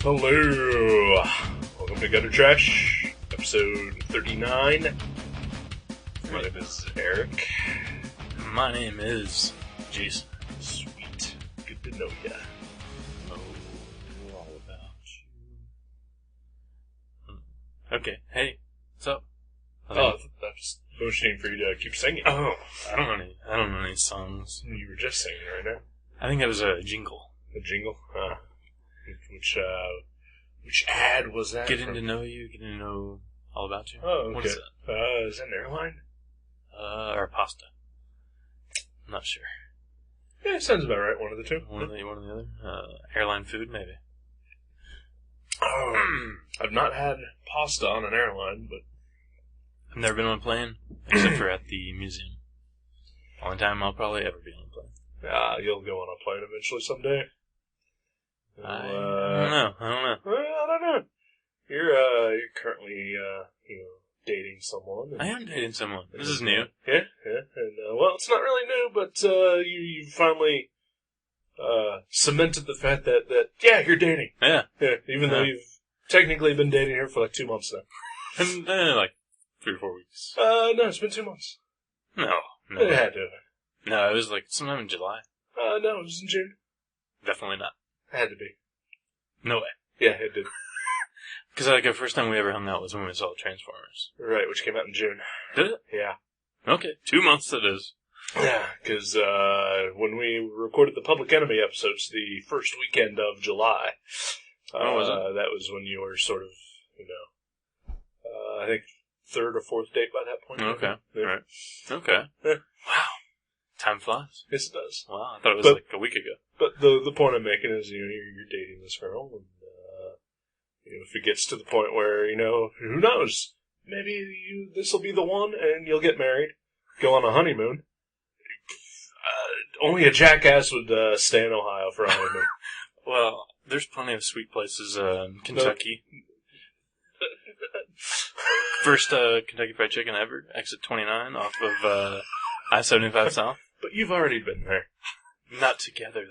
Hello. Welcome to Gutter Trash, episode 39. My name is Eric. My name is Jason. Sweet. Good to know ya. Oh, all about you. Okay, hey, what's up? I was motioning for you to keep singing. Oh, I don't know any songs. You were just singing right now. I think that was a jingle. A jingle? Which ad was that? Getting to know you, getting to know all about you. Oh, okay. What is that? Is that an airline? Or pasta. I'm not sure. Yeah, it sounds about right. One of the two. One or the other. Airline food, maybe. I've not had pasta on an airline, but I've never been on a plane, except for at the museum. Only time I'll probably ever be on a plane. you'll go on a plane eventually someday. I don't know. Well, I don't know. You're currently, dating someone. I am dating someone. This is new. Yeah. And, well, it's not really new, but, you finally, cemented the fact that, you're dating. Yeah. Yeah, even though you've technically been dating her for like 2 months now. And, like 3 or 4 weeks. No, it's been 2 months. No. It had to. No, it was like sometime in July. No, it was in June. Definitely not. It had to be. No way. Yeah, it did. Because like the first time we ever hung out was when we saw Transformers. Right, which came out in June. Did it? Yeah. Okay, 2 months it is. Yeah, because when we recorded the Public Enemy episodes, the first weekend of July, was it? that was when you were sort of, I think 3rd or 4th date by that point. Okay, Yeah. right. Okay. Yeah. Wow. Time flies. Yes, it does. Wow, I thought it was like a week ago. But the point I'm making is, you're dating this girl, and, if it gets to the point where, who knows, maybe this will be the one, and you'll get married, go on a honeymoon. Only a jackass would stay in Ohio for a honeymoon. Well, there's plenty of sweet places in Kentucky. First Kentucky Fried Chicken ever, exit 29 off of I-75 South. But you've already been there. Not together,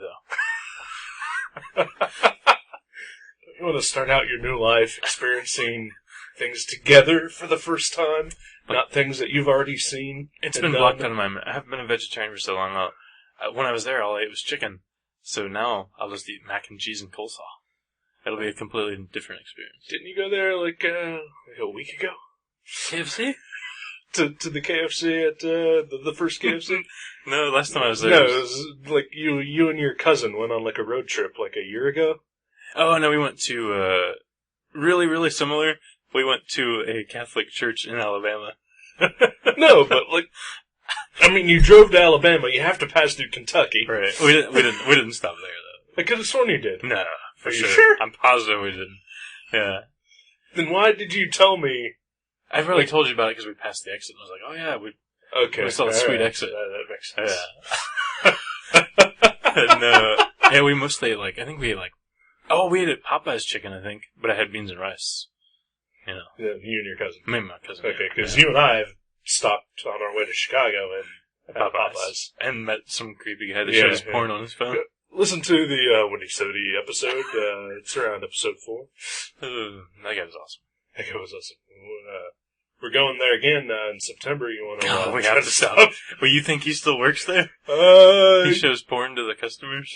though. You want to start out your new life experiencing things together for the first time, not things that you've already seen. It's been blocked out of my memory. I haven't been a vegetarian for so long. When I was there, all I ate was chicken. So now I'll just eat mac and cheese and coleslaw. It'll be a completely different experience. Didn't you go there like a week ago? KFC? To the KFC at the first KFC? No, last time I was there. No, it was like you and your cousin went on like a road trip like a year ago. Oh, no, we went to, really, really similar. We went to a Catholic church in Alabama. No, but you drove to Alabama, you have to pass through Kentucky. Right. We didn't stop there, though. I could have sworn you did. No, for Are you sure. sure? I'm positive we didn't. Yeah. Then why did you tell me? I've already told you about it because we passed the exit. And I was like, oh yeah, we saw the sweet exit. That makes sense. Yeah. And, we mostly ate I think we ate we ate at Popeye's chicken, I think, but I had beans and rice. Yeah, you and your cousin. Maybe my cousin. Okay, because you and I have stopped on our way to Chicago and had Popeyes. And met some creepy guy that showed his porn on his phone. Listen to the Windy Sody episode. It's around episode 4. That guy was awesome. That guy was awesome. We're going there again in September. You want to? We have to stop. Well, you think he still works there? He shows porn to the customers.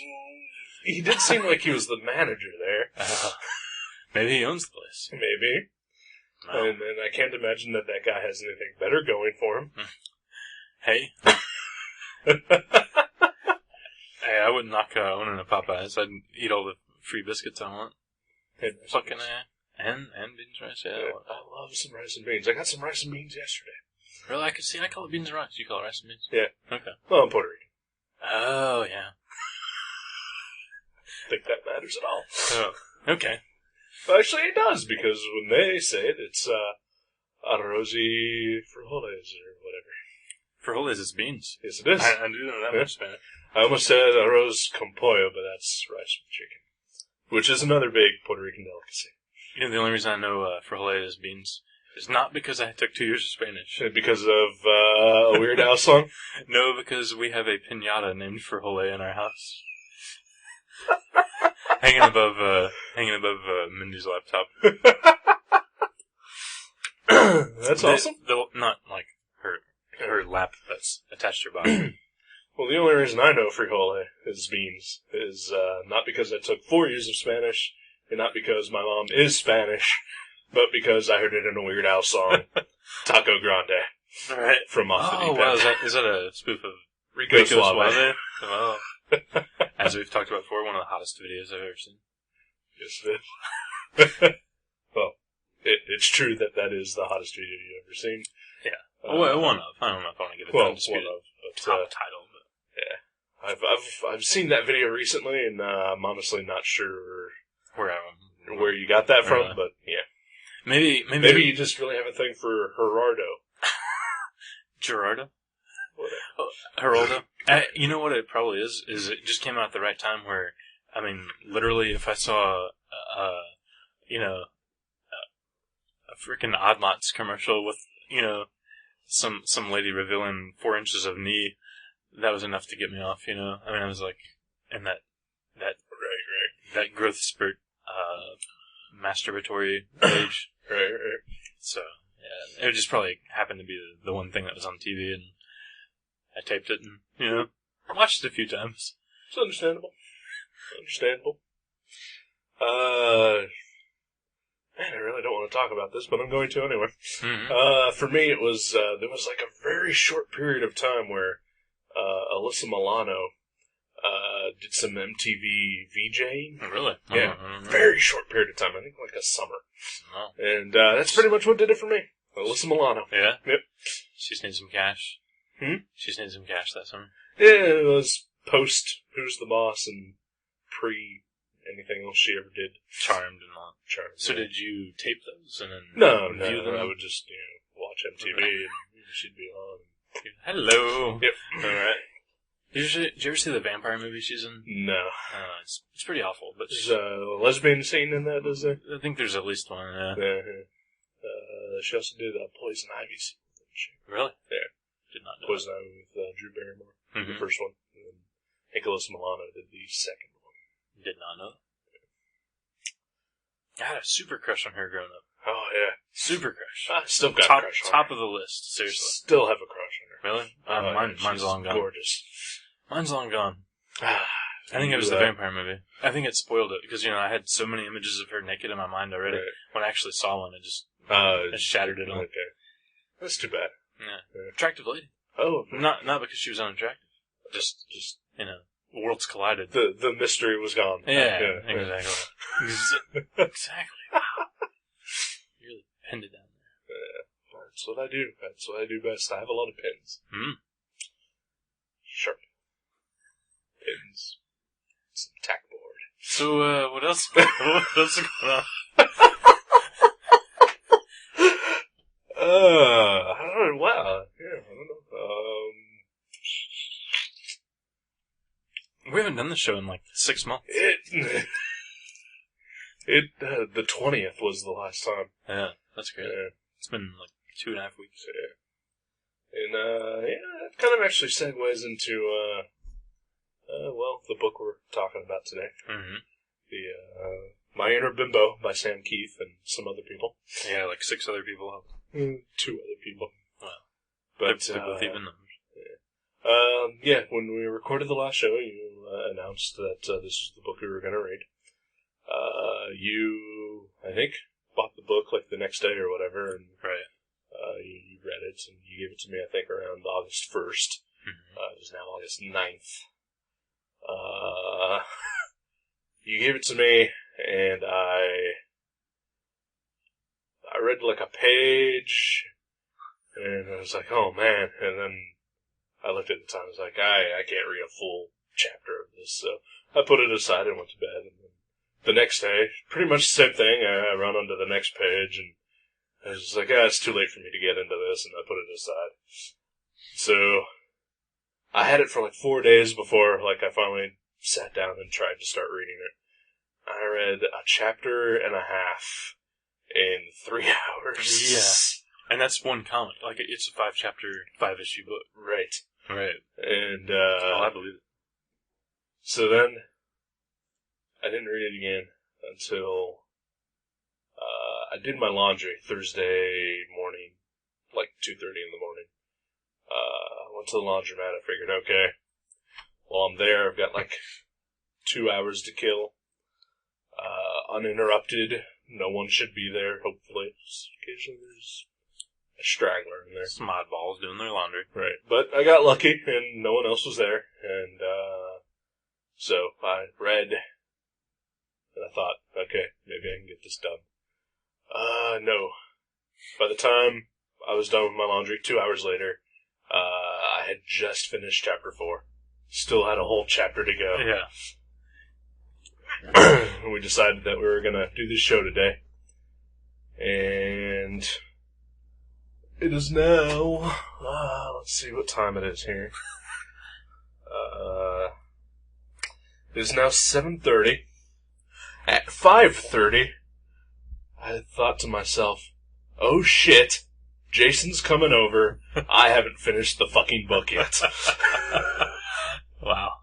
He did seem like he was the manager there. Maybe he owns the place. Maybe. No. And I can't imagine that guy has anything better going for him. Hey. Hey, I wouldn't knock owning a Popeyes. I'd eat all the free biscuits I want. Fucking and beans and rice, yeah. I love some rice and beans. I got some rice and beans yesterday. Really? I call it beans and rice. You call it rice and beans? Yeah. Okay. Well, I'm Puerto Rican. Oh, yeah. Think that matters at all. Oh, okay. Well, actually, it does, because when they say it, it's arroz y frijoles or whatever. Frijoles is beans. Yes, it is. I do know that much Spanish. I almost said arroz con pollo, but that's rice with chicken, which is another big Puerto Rican delicacy. You know, the only reason I know frijoles is beans is not because I took 2 years of Spanish. Because of a Weird Al song? No, because we have a piñata named Frijole in our house. hanging above Mindy's laptop. That's awesome. Not like her lap that's attached to her body. Well, the only reason I know frijole is beans is not because I took 4 years of Spanish, and not because my mom is Spanish, but because I heard it in a Weird Al song, Taco Grande. Right. From Off the Deep End. Wow, is that a spoof of Rico Suave? Oh. As we've talked about before, one of the hottest videos I've ever seen. Yes, it is. Well, it's true that is the hottest video you've ever seen. Yeah. One of. I don't know if I want to give it the undisputed top title. But. Yeah. I've seen that video recently, and I'm honestly not sure where you got that from, but yeah. Maybe you just really have a thing for Gerardo. Gerardo? Geraldo? You know what it probably is? Is it just came out at the right time where, I mean, literally if I saw, a freaking Odd Lots commercial with, some lady revealing 4 inches of knee, that was enough to get me off, I mean, I was like, in that growth spurt, masturbatory age. Right. So, yeah, it just probably happened to be the one thing that was on TV, and I taped it and, watched it a few times. It's understandable. Man, I really don't want to talk about this, but I'm going to anyway. Mm-hmm. For me, it was, there was like a very short period of time where, Alyssa Milano, did some MTV VJing. Oh, really? Yeah. Very short period of time. I think like a summer. Oh. And, that's pretty much what did it for me. Alyssa Milano. Yeah? Yep. She's needed some cash. She's needed some cash that summer. Yeah, it was post Who's the Boss and pre anything else she ever did. Charmed and all. Charmed. So did you tape those and then view them? I would just, watch MTV and she'd be on. Hello. Yep. Alright. Did you ever see the vampire movie she's in? No. It's pretty awful. But there's a lesbian scene in that, is there? I think there's at least one, yeah. She also did a Poison Ivy scene, didn't she? Really? Yeah. Did not know. Poison Ivy with Drew Barrymore, the first one. And Nicholas Milano did the second one. Did not know. I had a super crush on her growing up. Oh, yeah. Super crush. I still got a crush on her. Top of the list, seriously. Still have a crush on her. Really? Mine's long gone. Gorgeous. Mine's long gone. I think it was the vampire movie. I think it spoiled it, because, I had so many images of her naked in my mind already. Right. When I actually saw one, it just shattered it all. Okay. That's too bad. Yeah. Attractive lady. Oh. Not because she was unattractive. Just worlds collided. The mystery was gone. Yeah, exactly. Exactly. Wow. You really pinned it down there. Yeah. That's what I do. That's what I do best. I have a lot of pins. Sharp pins. Some tack board. So, what else? What else is going on? I don't know. Wow. Yeah, I don't know. We haven't done the show in like 6 months. The 20th was the last time. Yeah, that's great. Yeah. It's been like 2.5 weeks. Yeah. And, that kind of actually segues into, the book we're talking about today. Mm-hmm. My Inner Bimbo by Sam Keith and some other people. Yeah, like 6 other people. 2 other people. Wow. But, they're both even numbers. When we recorded the last show, you announced that this was the book we were going to read. You, I think, bought the book like the next day or whatever, and right. You read it, and you gave it to me, I think, around August 1st. It is now August 9th. You gave it to me, and I read like a page, and I was like, oh man, and then I looked at the time, I was like, I can't read a full chapter of this, so I put it aside and went to bed, and then the next day, pretty much the same thing, I run onto the next page, and I was just like, it's too late for me to get into this, and I put it aside. So, I had it for like 4 days before, I finally sat down and tried to start reading it. I read a chapter and a half in 3 hours. Yeah. And that's one comic. It's a 5-chapter, 5-issue book. Right. Right. And, I believe it. So then, I didn't read it again until I did my laundry Thursday morning, like 2:30 in the morning. Went to the laundromat. I figured, okay, while I'm there, I've got like 2 hours to kill. Uninterrupted. No one should be there, hopefully. Occasionally there's a straggler in there. Some oddballs doing their laundry. Right. But I got lucky, and no one else was there. And so I read, and I thought, okay, maybe I can get this done. No. By the time I was done with my laundry, 2 hours later, I had just finished chapter 4. Still had a whole chapter to go. Yeah. We decided that we were going to do this show today. And it is now, let's see what time it is here. It is now 7:30. At 5:30, I thought to myself, oh shit, Jason's coming over. I haven't finished the fucking book yet. Wow.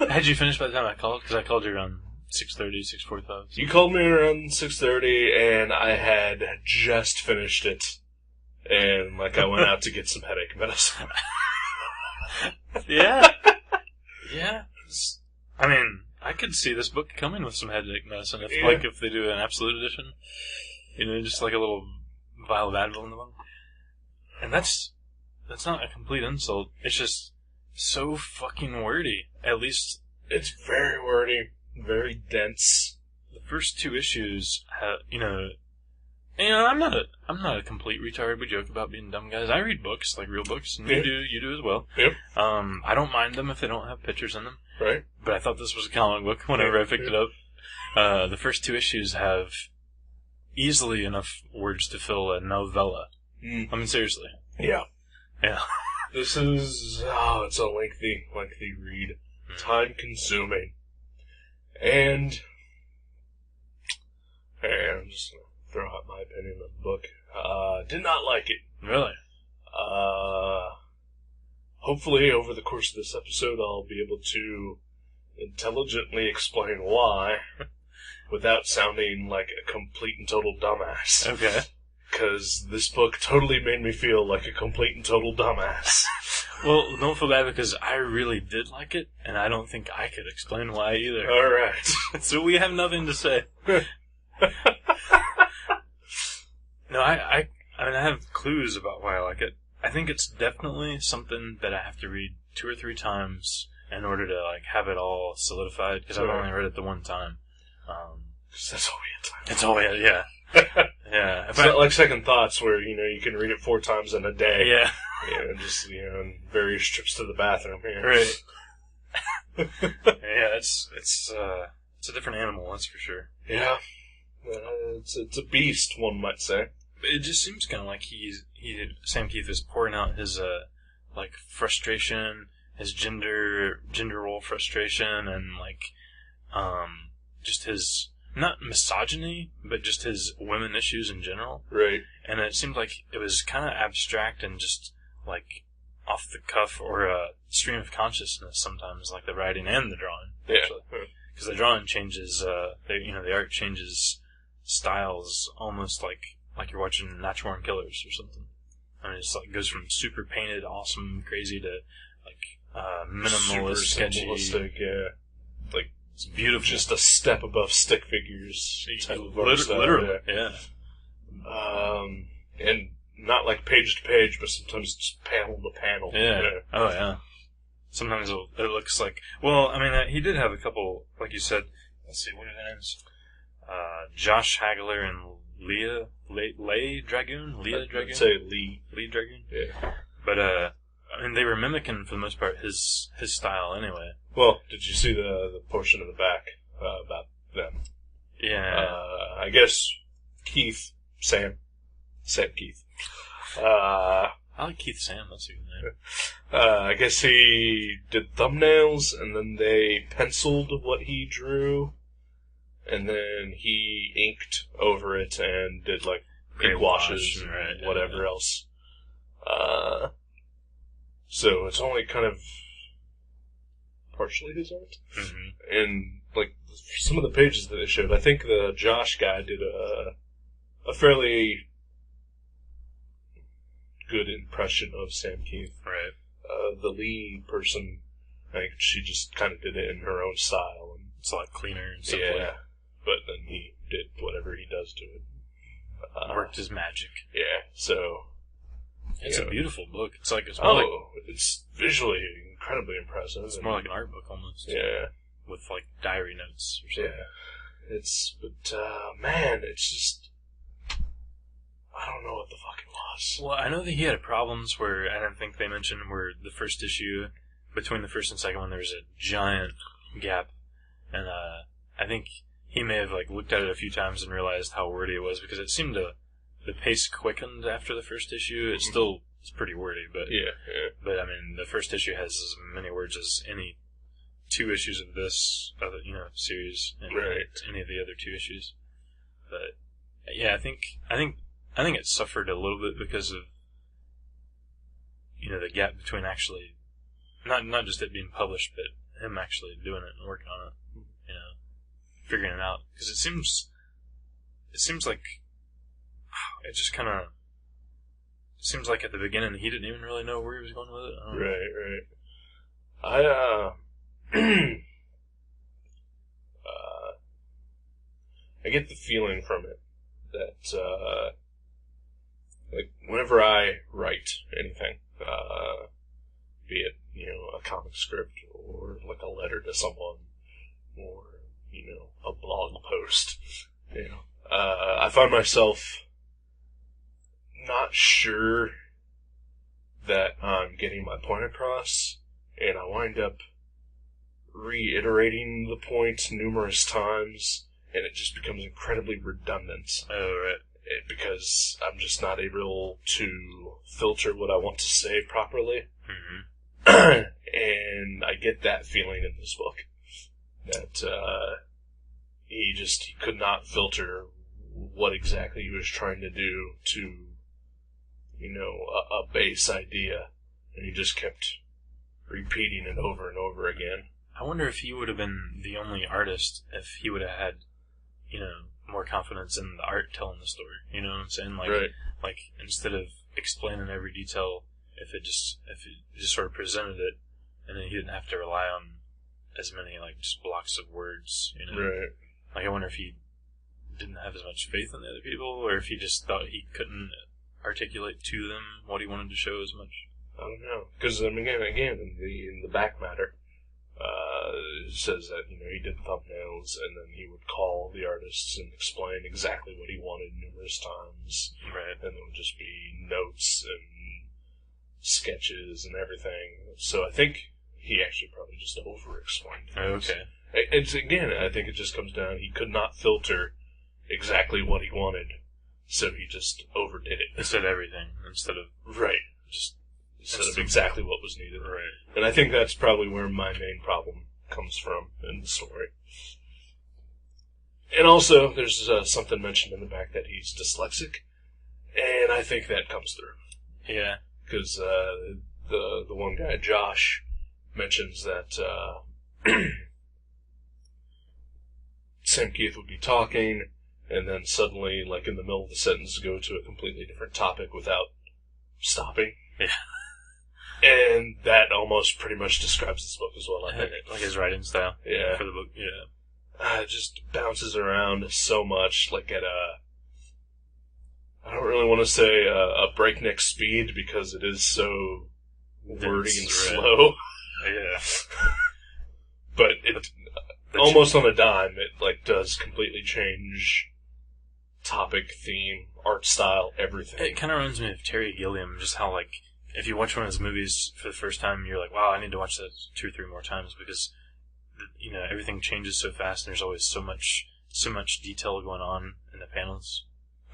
Had you finished by the time I called? Because I called you around 6:30, 6:45. You called me around 6:30, and I had just finished it. And, I went out to get some headache medicine. Yeah. Yeah. I mean, I could see this book coming with some headache medicine. If they do an absolute edition. Just like a little vial of Advil in the book. And that's not a complete insult. It's just so fucking wordy. At least it's very wordy, very dense. The first 2 issues have, I'm not a complete retard. We joke about being dumb guys. I read books, like real books, and you do as well. Yep. I don't mind them if they don't have pictures in them. Right. But I thought this was a comic book whenever I picked it up. The first 2 issues have easily enough words to fill a novella. I mean, seriously. Yeah. Yeah. This is, it's a lengthy read. Time consuming. And I'm just going to throw out my opinion on the book. Did not like it. Really? Hopefully over the course of this episode I'll be able to intelligently explain why without sounding like a complete and total dumbass. Okay. Because this book totally made me feel like a complete and total dumbass. Well, don't feel bad because I really did like it, and I don't think I could explain why either. Alright. So we have nothing to say. No, I mean, I have clues about why I like it. I think it's definitely something that I have to read 2 or 3 times in order to, have it all solidified, because I've only read it the one time. Because that's all we had time for. That's all we had, yeah. Yeah. It's not like Second Thoughts where, you can read it 4 times in a day. Yeah. Just, in various trips to the bathroom. Yeah. Right. Yeah, it's a different animal, that's for sure. Yeah. It's a beast, one might say. It just seems kind of like Sam Keith is pouring out his, frustration, his gender role frustration, and, just his, not misogyny, but just his women issues in general. Right. And it seemed like it was kind of abstract and just, off the cuff or a stream of consciousness sometimes, like the writing and the drawing. Yeah. Because the drawing changes, the art changes styles almost like you're watching Natural Born Killers or something. I mean, it's goes from super painted, awesome, crazy to, minimalist, super sketchy. Simplistic, yeah. It's beautiful. Just a step above stick figures. Literally, yeah. And not page to page, but sometimes just panel to panel. Yeah. Oh, yeah. Sometimes it looks like... Well, I mean, he did have a couple, like you said... Let's see, what are their names? Josh Hagler and Leigh Dragoon? Leah Dragoon? I'd say Lee. Lee Dragoon? Yeah. But, they were mimicking, for the most part, his style anyway. Well, did you see the portion of the back about them? Yeah. I guess Sam Keith. I like Keith Sam, that's a good name. I guess he did thumbnails, and then they penciled what he drew, and then he inked over it and did ink washes and whatever else. So it's only kind of partially his art. Mm-hmm. And, like, some of the pages that they showed, I think the Josh guy did a fairly good impression of Sam Keith. Right. The Lee person, I think she just kind of did it in her own style. And it's a lot cleaner and simpler. Yeah, but then he did whatever he does to it. Worked his magic. Yeah, so... It's a beautiful book. It's like it's visually incredibly impressive. It's more like an art book almost. Yeah. With like diary notes or something. Yeah. Man, it's just... I don't know what the fuck it was. Well, I know that he had problems where, I don't think they mentioned, where the first issue, between the first and second one, there was a giant gap. And I think he may have like looked at it a few times and realized how wordy it was, because it seemed to... The pace quickened after the first issue. It still is pretty wordy, but But I mean, the first issue has as many words as any 2 issues of this other, series, and any of the other 2 issues. But yeah, I think it suffered a little bit because of the gap between actually not just it being published, but him actually doing it and working on it, figuring it out. Because it seems like. It just kind of seems like at the beginning he didn't even really know where he was going with it. Right. I get the feeling from it that, like, whenever I write anything, be it, a comic script or, like, a letter to someone or, a blog post, I find myself not sure that I'm getting my point across, and I wind up reiterating the point numerous times, and it just becomes incredibly redundant. Oh, right. Because I'm just not able to filter what I want to say properly. Mm-hmm. And I get that feeling in this book. That he could not filter what exactly he was trying to do to a base idea, and he just kept repeating it over and over again. I wonder if he would have been the only artist if he would have had, more confidence in the art telling the story. You know what I'm saying? Like instead of explaining every detail, if it just sort of presented it, and then he didn't have to rely on as many just blocks of words. Right. Like I wonder if he didn't have as much faith in the other people, or if he just thought he couldn't articulate to them what he wanted to show as much. I don't know, because again, in the back matter, it says that he did thumbnails, and then he would call the artists and explain exactly what he wanted numerous times, right? And there would just be notes and sketches and everything. So I think he actually probably just over-explained things. Okay. It's again, I think it just comes down. He could not filter exactly what he wanted. So he just overdid it. He said everything instead of... Right. Instead of exactly what was needed. Right. And I think that's probably where my main problem comes from in the story. And also, there's something mentioned in the back that he's dyslexic. And I think that comes through. Yeah. Because the one guy, Josh, mentions that Sam Keith would be talking, and then suddenly, like in the middle of the sentence, go to a completely different topic without stopping. Yeah. And that almost pretty much describes this book as well, I think. Like his writing style. Yeah. For the book, yeah. It just bounces around so much, like at I don't really want to say a breakneck speed, because it is so wordy and slow. Yeah. But almost on a dime, it does completely change topic, theme, art style, everything. It kind of reminds me of Terry Gilliam, just how if you watch one of his movies for the first time, you're like, wow, I need to watch that 2 or 3 more times, because everything changes so fast, and there's always so much detail going on in the panels.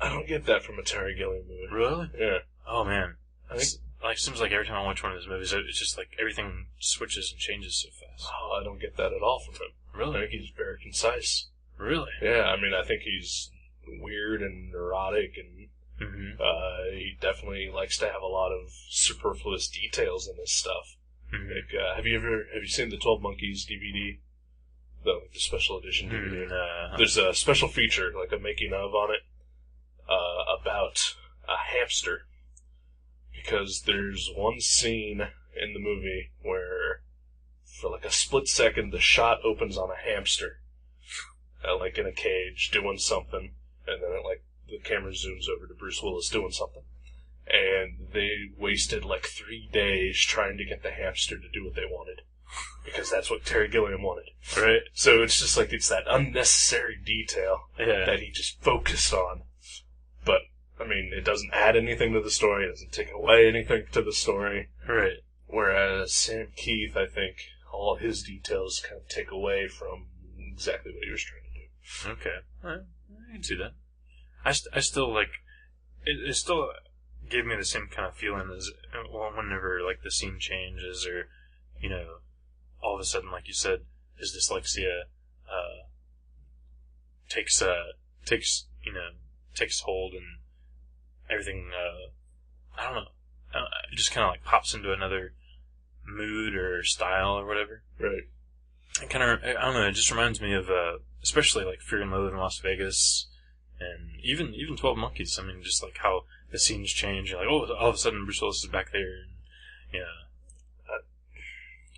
I don't get that from a Terry Gilliam movie. Really? Yeah. Oh man, I think it seems like every time I watch one of his movies, it's just like everything switches and changes so fast. Oh, I don't get that at all from him. Really? I think he's very concise. Really? Yeah, I mean, I think he's weird and neurotic, and he definitely likes to have a lot of superfluous details in his stuff. Mm-hmm. Like, have you seen the 12 Monkeys DVD? The special edition DVD. There's a special feature, like a making of on it, about a hamster. Because there's one scene in the movie where, for like a split second, the shot opens on a hamster, like in a cage doing something, and then the camera zooms over to Bruce Willis doing something. And they wasted like 3 days trying to get the hamster to do what they wanted. Because that's what Terry Gilliam wanted. Right. So it's just like, it's that unnecessary detail that he just focused on. But, I mean, it doesn't add anything to the story, it doesn't take away anything to the story. Right. Whereas Sam Keith, I think, all his details kind of take away from exactly what he was trying to do. Okay. I can see that. I still, like, it still gave me the same kind of feeling as, well, whenever, like, the scene changes or, you know, all of a sudden, like you said, his dyslexia, takes hold and everything, I don't know, it just kind of, like, pops into another mood or style or whatever. Right. It kind of, I don't know, it just reminds me of, especially, like, Fear and Loathing in Las Vegas, and even 12 Monkeys. I mean, just, like, how the scenes change. You're like, oh, all of a sudden Bruce Willis is back there. And,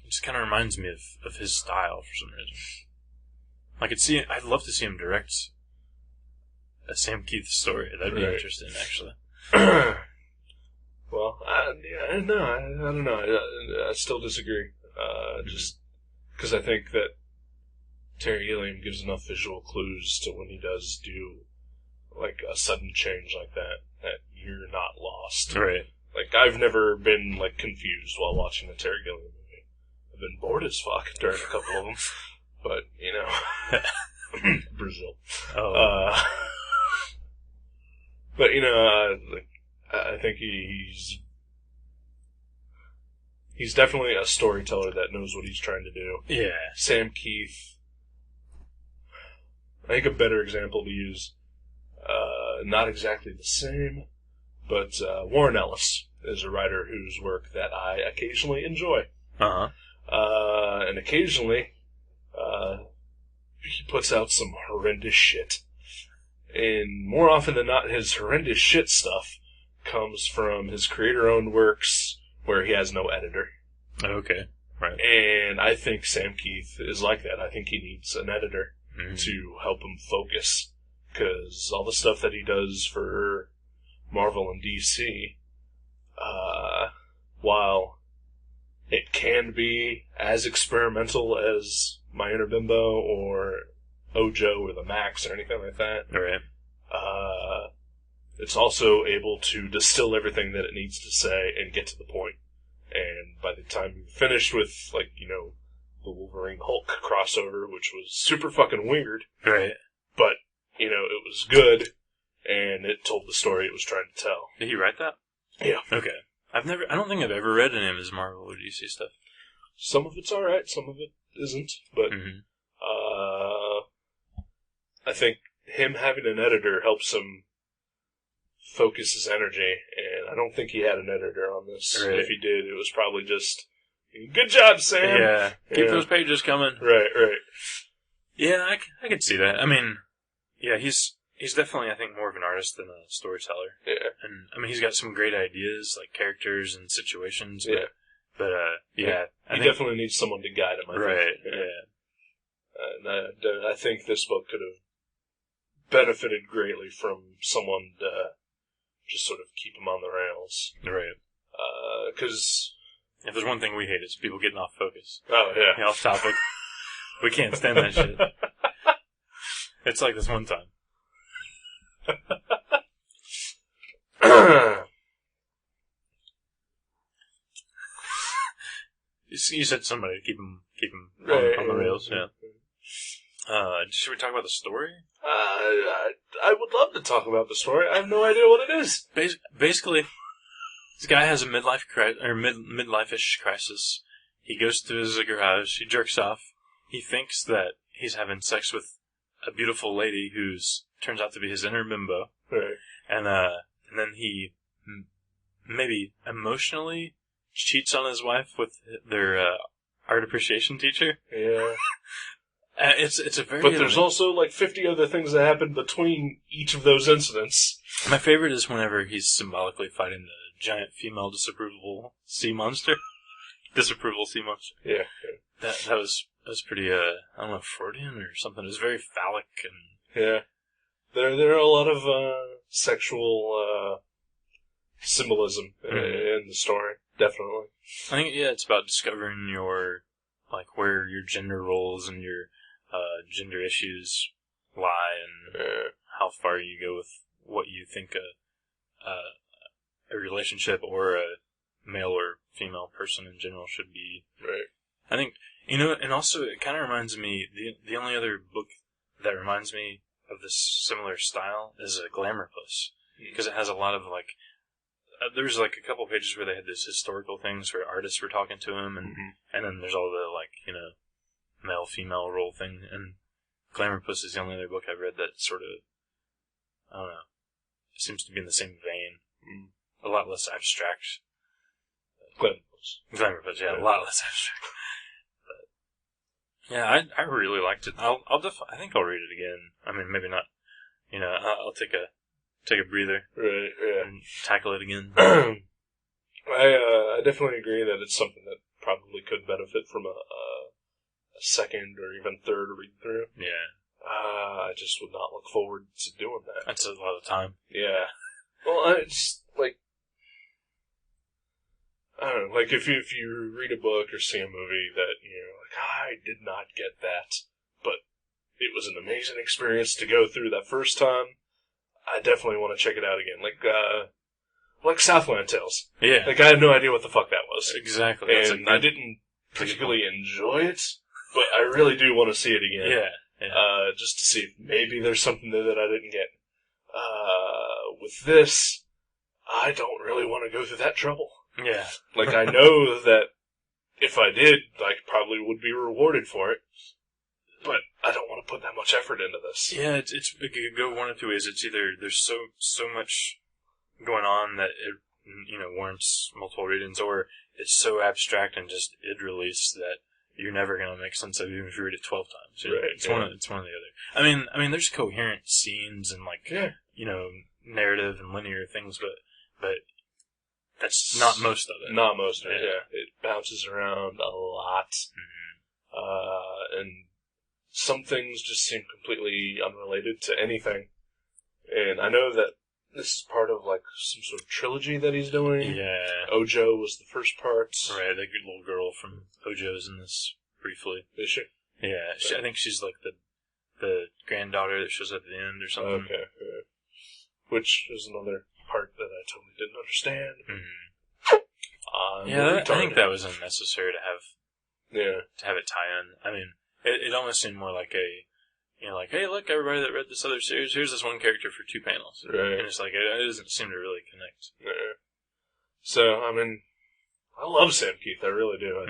it just kind of reminds me of his style for some reason. I'd love to see him direct a Sam Keith story. That'd be interesting, actually. Well, I don't know. I still disagree. Just because I think that Terry Gilliam gives enough visual clues to when he does do like a sudden change like that you're not lost. Right. Like, I've never been like confused while watching a Terry Gilliam movie. I've been bored as fuck during a couple of them, but you know, Brazil. Oh. But you know, I think he's definitely a storyteller that knows what he's trying to do. Yeah. Sam Keith, I think a better example to use, not exactly the same, but Warren Ellis is a writer whose work that I occasionally enjoy. Uh-huh. And occasionally, he puts out some horrendous shit. And more often than not, his horrendous shit stuff comes from his creator-owned works where he has no editor. Okay, right. And I think Sam Keith is like that. I think he needs an editor to help him focus. Because all the stuff that he does for Marvel and DC, while it can be as experimental as My Inner Bimbo or Ojo or The Max or anything like that, right. It's also able to distill everything that it needs to say and get to the point. And by the time you're finished with, like, you know, the Wolverine Hulk crossover, which was super fucking weird, right? But, you know, it was good, and it told the story it was trying to tell. Did he write that? Yeah. Okay. I don't think I've ever read any of his Marvel or DC stuff. Some of it's alright, some of it isn't, but, I think him having an editor helps him focus his energy, and I don't think he had an editor on this. Right. If he did, it was probably just, good job, Sam! Yeah, keep those pages coming. Right. Yeah, I could see that. I mean, yeah, he's definitely, I think, more of an artist than a storyteller. Yeah. And, I mean, he's got some great ideas, like characters and situations. But he definitely needs someone to guide him, I think. Right, yeah. And I think this book could have benefited greatly from someone to just sort of keep him on the rails. Right. Because... if there's one thing we hate, it's people getting off focus. Oh, yeah. Off topic. We can't stand that shit. It's like this one time. You said somebody to keep him on the rails, yeah. Should we talk about the story? I would love to talk about the story. I have no idea what it is. Basically, this guy has a midlife-ish crisis. He goes to his garage, he jerks off. He thinks that he's having sex with a beautiful lady who's turns out to be his inner bimbo. Right. And then he maybe emotionally cheats on his wife with their art appreciation teacher. Yeah. It's a very... But there's also like 50 other things that happen between each of those incidents. My favorite is whenever he's symbolically fighting the giant female disapproval sea monster. Disapproval sea monster. Yeah. That was pretty, I don't know, Freudian or something. It was very phallic and... Yeah. There are a lot of sexual symbolism in the story, definitely. I think, it's about discovering your, like, where your gender roles and your gender issues lie and how far you go with what you think a relationship or a male or female person in general should be. Right. I think, and also it kind of reminds me, the only other book that reminds me of this similar style is a Glamourpuss. Because it has a lot of, like, there's, like, a couple pages where they had this historical things where artists were talking to him, and then there's all the, like, male-female role thing, and Glamourpuss is the only other book I've read that sort of, I don't know, seems to be in the same vein. A lot less abstract. Glamourpuss, yeah, a lot less abstract. But, yeah, I really liked it. I think I'll read it again. I mean, maybe not. I'll take a breather. Right, yeah. And tackle it again. I definitely agree that it's something that probably could benefit from a second or even third read through. Yeah. I just would not look forward to doing that. That's a lot of time. Yeah. Well, it's like, I don't know, like if you read a book or see a movie that, like, I did not get that, but it was an amazing experience to go through that first time, I definitely want to check it out again. Like Southland Tales. Yeah. Like, I had no idea what the fuck that was. Exactly. And I didn't particularly enjoy it, but I really do want to see it again. Yeah. Just to see if maybe there's something there that I didn't get. With this, I don't really want to go through that trouble. Yeah. Like, I know that if I did, I probably would be rewarded for it, but I don't want to put that much effort into this. Yeah, it could go one of two ways. It's either there's so much going on that it warrants multiple readings, or it's so abstract and just id-release that you're never going to make sense of it even if you read it 12 times. Right, it's one or the other. I mean, there's coherent scenes and narrative and linear things, but that's not most of it. Not most of it. Yeah, it bounces around a lot, and some things just seem completely unrelated to anything. And I know that this is part of, like, some sort of trilogy that he's doing. Yeah. Ojo was the first part. Right, that good little girl from Ojo's in this briefly. Is she? Yeah, I think she's like the granddaughter that shows up at the end or something. Okay. Yeah. Which is another part that I totally didn't understand. I think that was unnecessary to have. Yeah. To have it tie in. I mean, it almost seemed more like like, hey, look, everybody that read this other series, here's this one character for 2 panels. Right. And it's like, it doesn't seem to really connect. Yeah. So, I mean, I love Sam Keith, I really do. I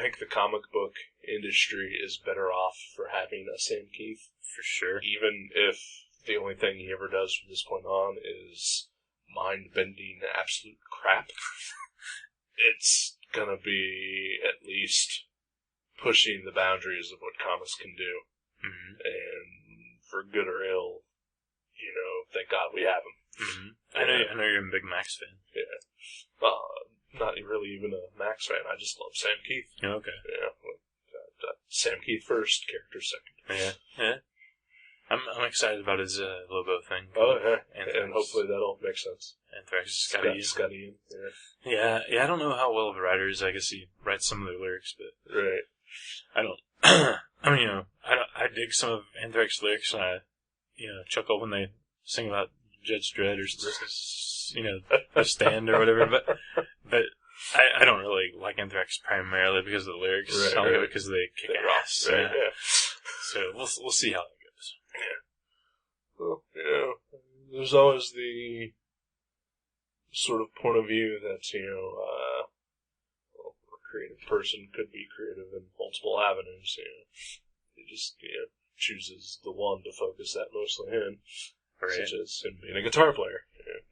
think the comic book industry is better off for having a Sam Keith. For sure. Even if the only thing he ever does from this point on is mind-bending absolute crap. It's gonna be at least pushing the boundaries of what comics can do. And for good or ill, thank God we have him. I know you're a big Max fan. Yeah. Not really even a Max fan. I just love Sam Keith. Okay. Yeah. Sam Keith first, character second. Yeah. I'm excited about his Lobo thing. Oh, yeah. And hopefully that'll make sense. Anthrax Scotty. Yeah. Yeah, I don't know how well of a writer he is. I guess he writes some of the lyrics, but... Right. I don't... I mean, I dig some of Anthrax lyrics, and I, chuckle when they sing about Judge Dredd or, The Stand or whatever, but I don't really like Anthrax primarily because of the lyrics. Right, I like it because they kick ass. Right, yeah. So we'll see how that goes. Yeah. Well, there's always the sort of point of view that, a creative person could be creative in multiple avenues, He just, chooses the one to focus that mostly in. Right. Such as him being a guitar player.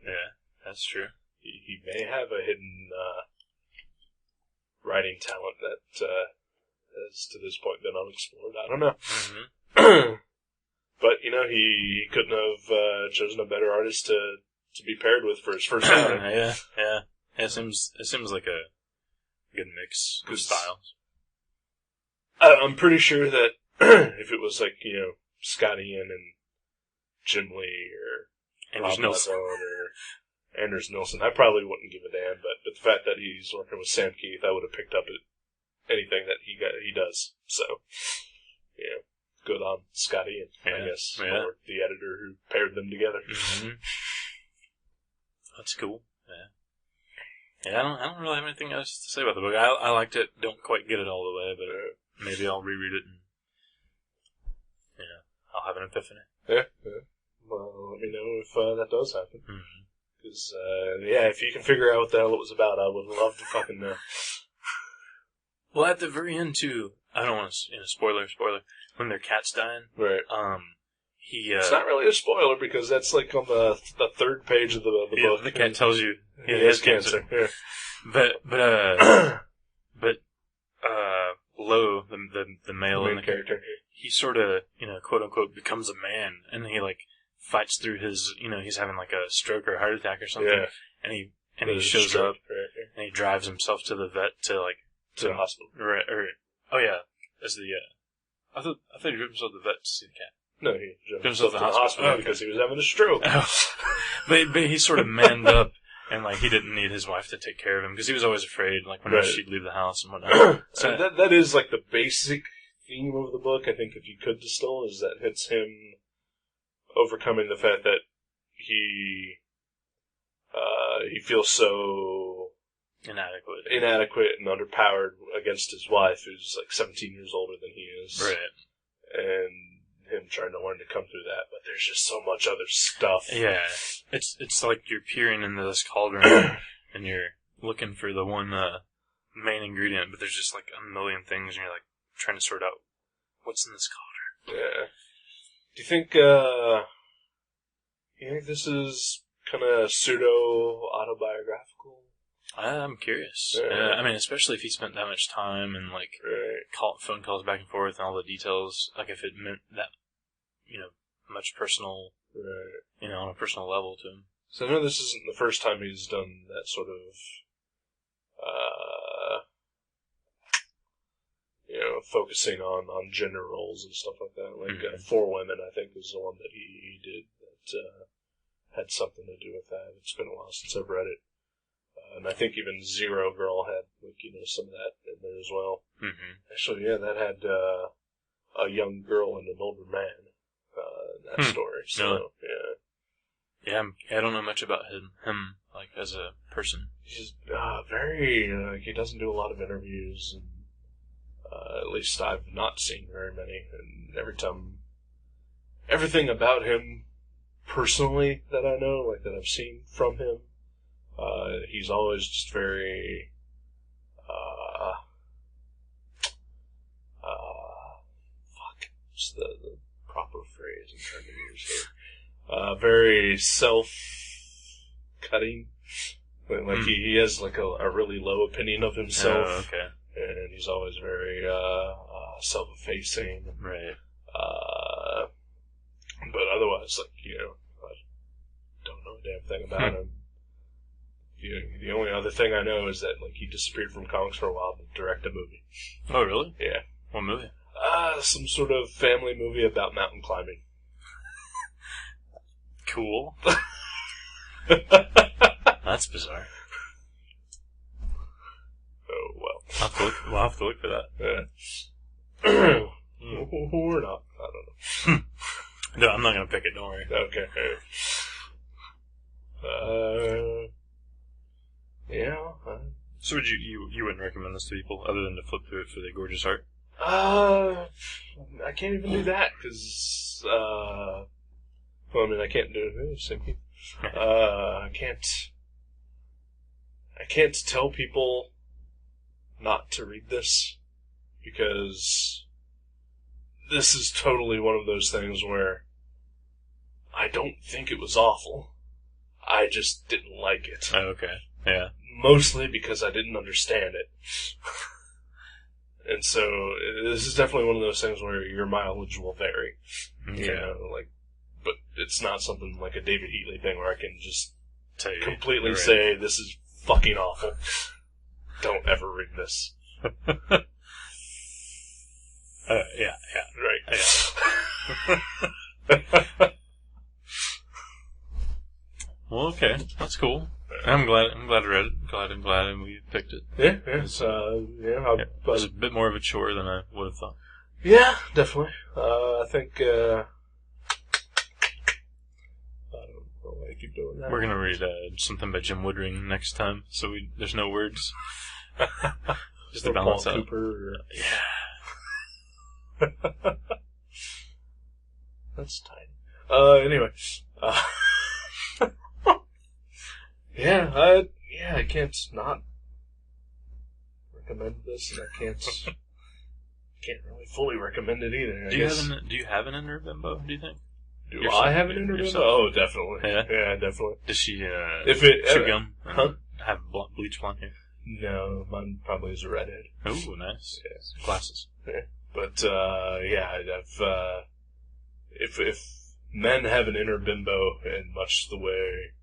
Yeah, that's true. he may have a hidden writing talent that has to this point been unexplored. I don't know. Mm-hmm. But, he couldn't have chosen a better artist to be paired with for his first outing. Yeah. It seems like a good mix of styles. I'm pretty sure that if it was like, Scotty Ian and Jim Lee or Anders Nilsson or Anders Nilsson, I probably wouldn't give a damn. But the fact that he's working with Sam Keith, I would have picked up anything that he does. So, good on Scotty and I guess or the editor who paired them together. Mm-hmm. That's cool. Yeah. I don't really have anything else to say about the book. I liked it. Don't quite get it all the way, but maybe I'll reread it and I'll have an epiphany. Yeah. Well, let me know if that does happen. Because, if you can figure out what the hell it was about, I would love to fucking know. Well, at the very end, too, I don't want to, spoiler, when their cat's dying. Right. It's not really a spoiler because that's like on the third page of the book. The cat tells you he has cancer. Yeah. But Lo, the male in the character, he sort of, quote unquote, becomes a man, and he fights through his, he's having like a stroke or a heart attack or something, and he shows up, and he drives himself to the vet to the hospital. Right, as the I thought he drove himself to the vet to see the cat. No, he drove himself to the hospital because he was having a stroke. But he sort of manned up. And, he didn't need his wife to take care of him, because he was always afraid, whenever she'd leave the house and whatnot. So that is, the basic theme of the book, I think, if you could distill, is that it's him overcoming the fact that he feels so inadequate and underpowered against his wife, who's, 17 years older than he is. Right. And him trying to learn to come through that, but there's just so much other stuff. Yeah, it's like you're peering into this cauldron and you're looking for the one main ingredient, but there's just a million things, and you're trying to sort out what's in this cauldron. Yeah. Do you think this is kind of pseudo autobiographical? I'm curious. Yeah. I mean, especially if he spent that much time and phone calls back and forth and all the details. If it meant that, much personal, on a personal level to him. So I know this isn't the first time he's done that sort of, focusing on gender roles and stuff like that. For Women, I think, was the one that he did that had something to do with that. It's been a while since I've read it. And I think even Zero Girl had, some of that in there as well. Mm-hmm. Actually, that had a young girl and an older man in that story. So, Yeah, I don't know much about him as a person. He's very, he doesn't do a lot of interviews, and at least I've not seen very many. And everything about him personally that I know, that I've seen from him, he's always just very, what's the proper phrase I'm trying to use here? Very self-cutting. He has a really low opinion of himself. Oh, okay. And he's always very, self-effacing. Right. But otherwise, I don't know a damn thing about him. The only other thing I know is that he disappeared from comics for a while to direct a movie. Oh, really? Yeah. What movie? Some sort of family movie about mountain climbing. Cool. That's bizarre. Oh, well. We'll have to look for that. Yeah. Or not. I don't know. No, I'm not going to pick it, don't worry. Okay. Yeah. So would you wouldn't recommend this to people other than to flip through it for the gorgeous art? I can't even do that because I can't do it. Same thing. I can't tell people not to read this because this is totally one of those things where I don't think it was awful. I just didn't like it. Oh, okay. Yeah. Mostly because I didn't understand it. And so, this is definitely one of those things where your mileage will vary. Okay. You know, but it's not something like a David Heatley thing where I can just completely say, this is fucking awful. Don't ever read this. Yeah. Right. Yeah. Well, okay. That's cool. I'm glad I read it. I'm glad we picked it. Yeah. It was a bit more of a chore than I would have thought. Yeah, definitely. I think, I don't know why I keep doing that. We're gonna read something by Jim Woodring next time, so there's no words. Just to balance Paul out. Cooper. Yeah. That's tiny. Anyway. I can't not recommend this, and I can't really fully recommend it either. Do you have an Inner Bimbo, do you think? Do I have an Inner Bimbo? Oh, definitely. Yeah, definitely. Does she chew gum? Have bleach blonde hair? No, mine probably is a redhead. Oh, nice. Yeah. Glasses. Yeah. But, if men have an Inner Bimbo in much the way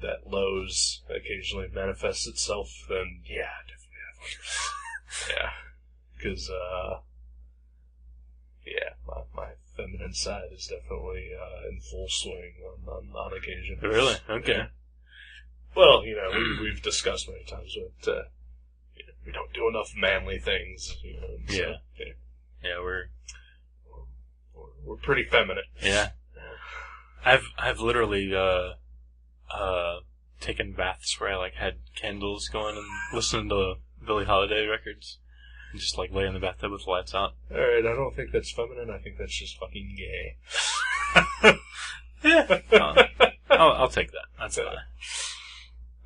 that Lowe's occasionally manifests itself, then yeah, I definitely have one. Yeah. Because, my feminine side is definitely in full swing on occasion. Really? Okay. Yeah. Well, we've discussed many times that we don't do enough manly things. So, yeah, we're pretty feminine. Yeah. I've literally taken baths where I had candles going and listening to Billie Holiday records. And just lay in the bathtub with the lights out. Alright, I don't think that's feminine, I think that's just fucking gay. Yeah. I'll take that. That's fine.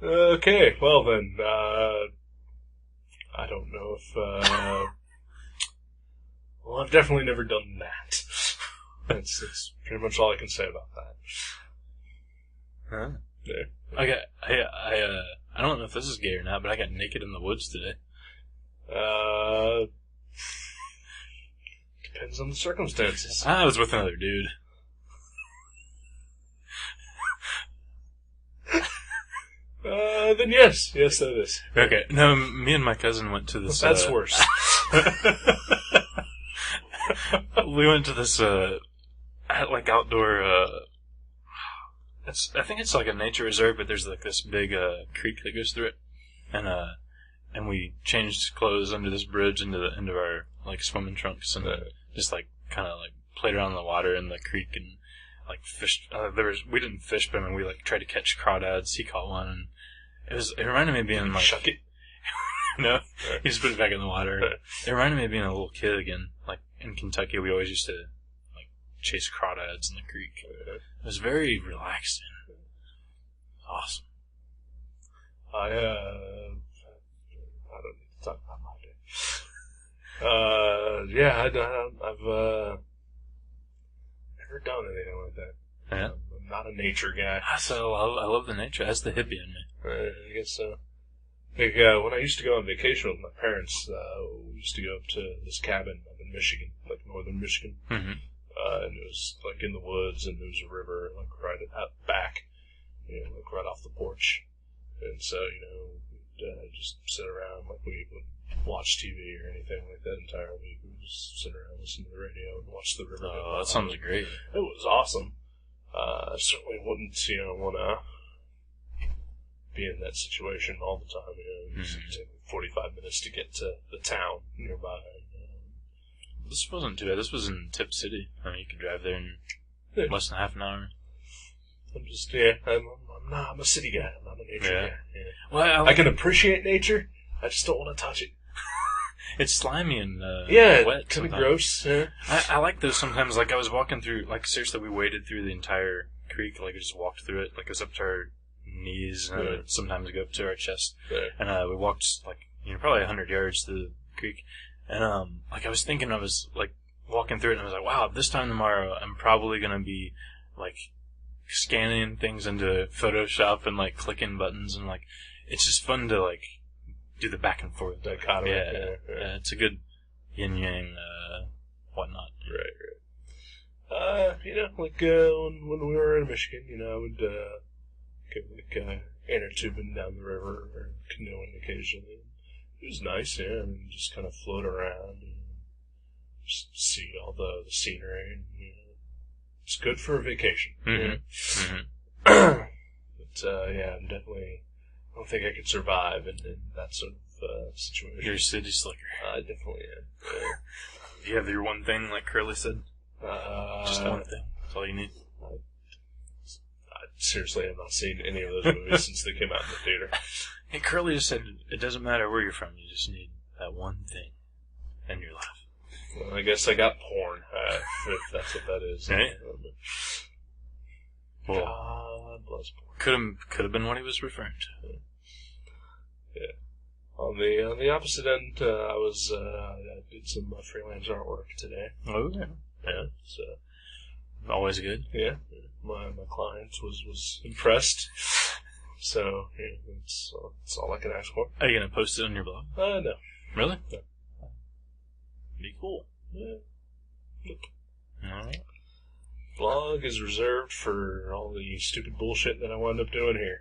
Okay, well then, I don't know if, well, I've definitely never done that. That's pretty much all I can say about that. Huh? Yeah. I don't know if this is gay or not, but I got naked in the woods today. Depends on the circumstances. I was with another dude. Then yes, that is. Okay, no, me and my cousin went to this... That's worse. We went to this, outdoor, I think it's a nature reserve, but there's this big, creek that goes through it. And we changed clothes under this bridge into our, swimming trunks and just, played around in the water in the creek and, fished. We didn't fish, but we, tried to catch crawdads. He caught one, and it reminded me of being, Shuck it? No, he just put it back in the water. It reminded me of being a little kid again. In Kentucky, we always used to, chase crawdads in the creek. It was very relaxing. Awesome. I don't need to talk about my day. I've never done anything like that. Yeah. I'm not a nature guy. So I love the nature. That's the hippie in me. I guess so. When I used to go on vacation with my parents, we used to go up to this cabin up in Michigan, northern Michigan. Mm-hmm. And it was, in the woods, and there was a river, right out back, right off the porch. And so, we'd just sit around, we would watch TV or anything like that entire week. We would just sit around, listen to the radio, and watch the river. Oh, that sounds great. It was awesome. I certainly wouldn't, want to be in that situation all the time. It take 45 minutes to get to the town nearby. This wasn't too bad. This was in Tip City. You could drive there in less than half an hour. I'm just, I'm a city guy. I'm not a nature guy. Yeah. Well, I can appreciate nature. I just don't want to touch it. It's slimy and wet. Kind of gross. Yeah. I like those sometimes. I was walking through, seriously, we waded through the entire creek. We just walked through it. It was up to our knees, and it would sometimes go up to our chest. Yeah. And we walked, probably 100 yards through the creek. And, I was thinking, I was, walking through it, and I was like, wow, this time tomorrow, I'm probably gonna be, scanning things into Photoshop and like clicking buttons and like it's just fun to like do the back and forth dichotomy. Yeah, it's a good yin yang whatnot. Right. Like when we were in Michigan, I would go like inner tubing down the river or canoeing occasionally. It was nice, and just kind of float around and just see all the scenery. And, it's good for a vacation. But I'm definitely. I don't think I could survive in that sort of situation. You're a city slicker. I definitely am. Yeah. Do you have your one thing, like Curly said? Just one thing. That's all you need. I seriously have not seen any of those movies since they came out in the theater. Hey, Curly just said it doesn't matter where you're from, you just need that one thing in your life. Well, I guess I got porn, if that's what that is. Right? Well, God bless porn. Could have been what he was referring to. Yeah. On the opposite end, I did some freelance artwork today. Oh, yeah. Yeah, so always good. Yeah, my client was impressed. So that's all I can ask for. Are you gonna post it on your blog? No. Really? No. Be cool. Yeah. Nope. All right. Blog is reserved for all the stupid bullshit that I wound up doing here.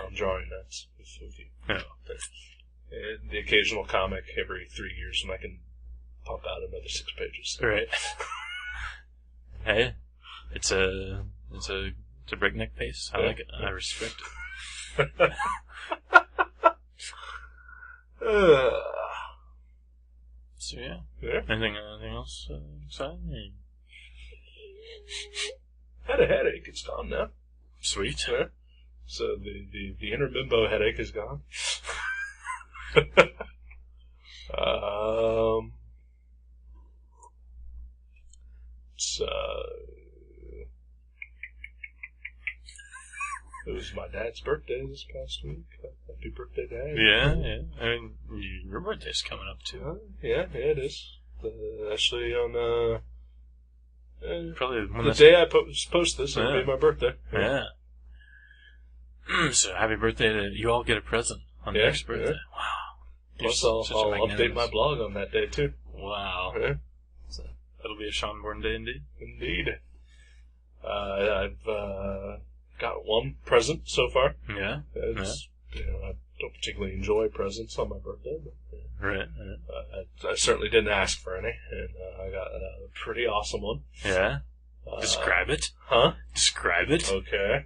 I'm drawing that with you. No. And the occasional comic every 3 years when I can pump out another 6 pages. Right. Hey, it's a breakneck pace. I like it. I respect it. So yeah. Anything else exciting? Had a headache. It's gone now. Sweet. Yeah. So the Inner Bimbo headache is gone. It was my dad's birthday this past week. Happy birthday, Dad. Yeah. I mean, your birthday's coming up, too. Yeah, it is. Actually, on probably the day I post this, it'll be my birthday. Yeah. So, happy birthday to you all get a present on next birthday. Yeah. Wow. Plus, I'll update my blog on that day, too. Wow. Yeah. So, that'll be a Sean Bourne day, indeed. Indeed. I've got one present so far. Yeah. I don't particularly enjoy presents on my birthday, but right. I certainly didn't ask for any, and I got a pretty awesome one. Yeah. Describe it. Huh? Describe it. Okay.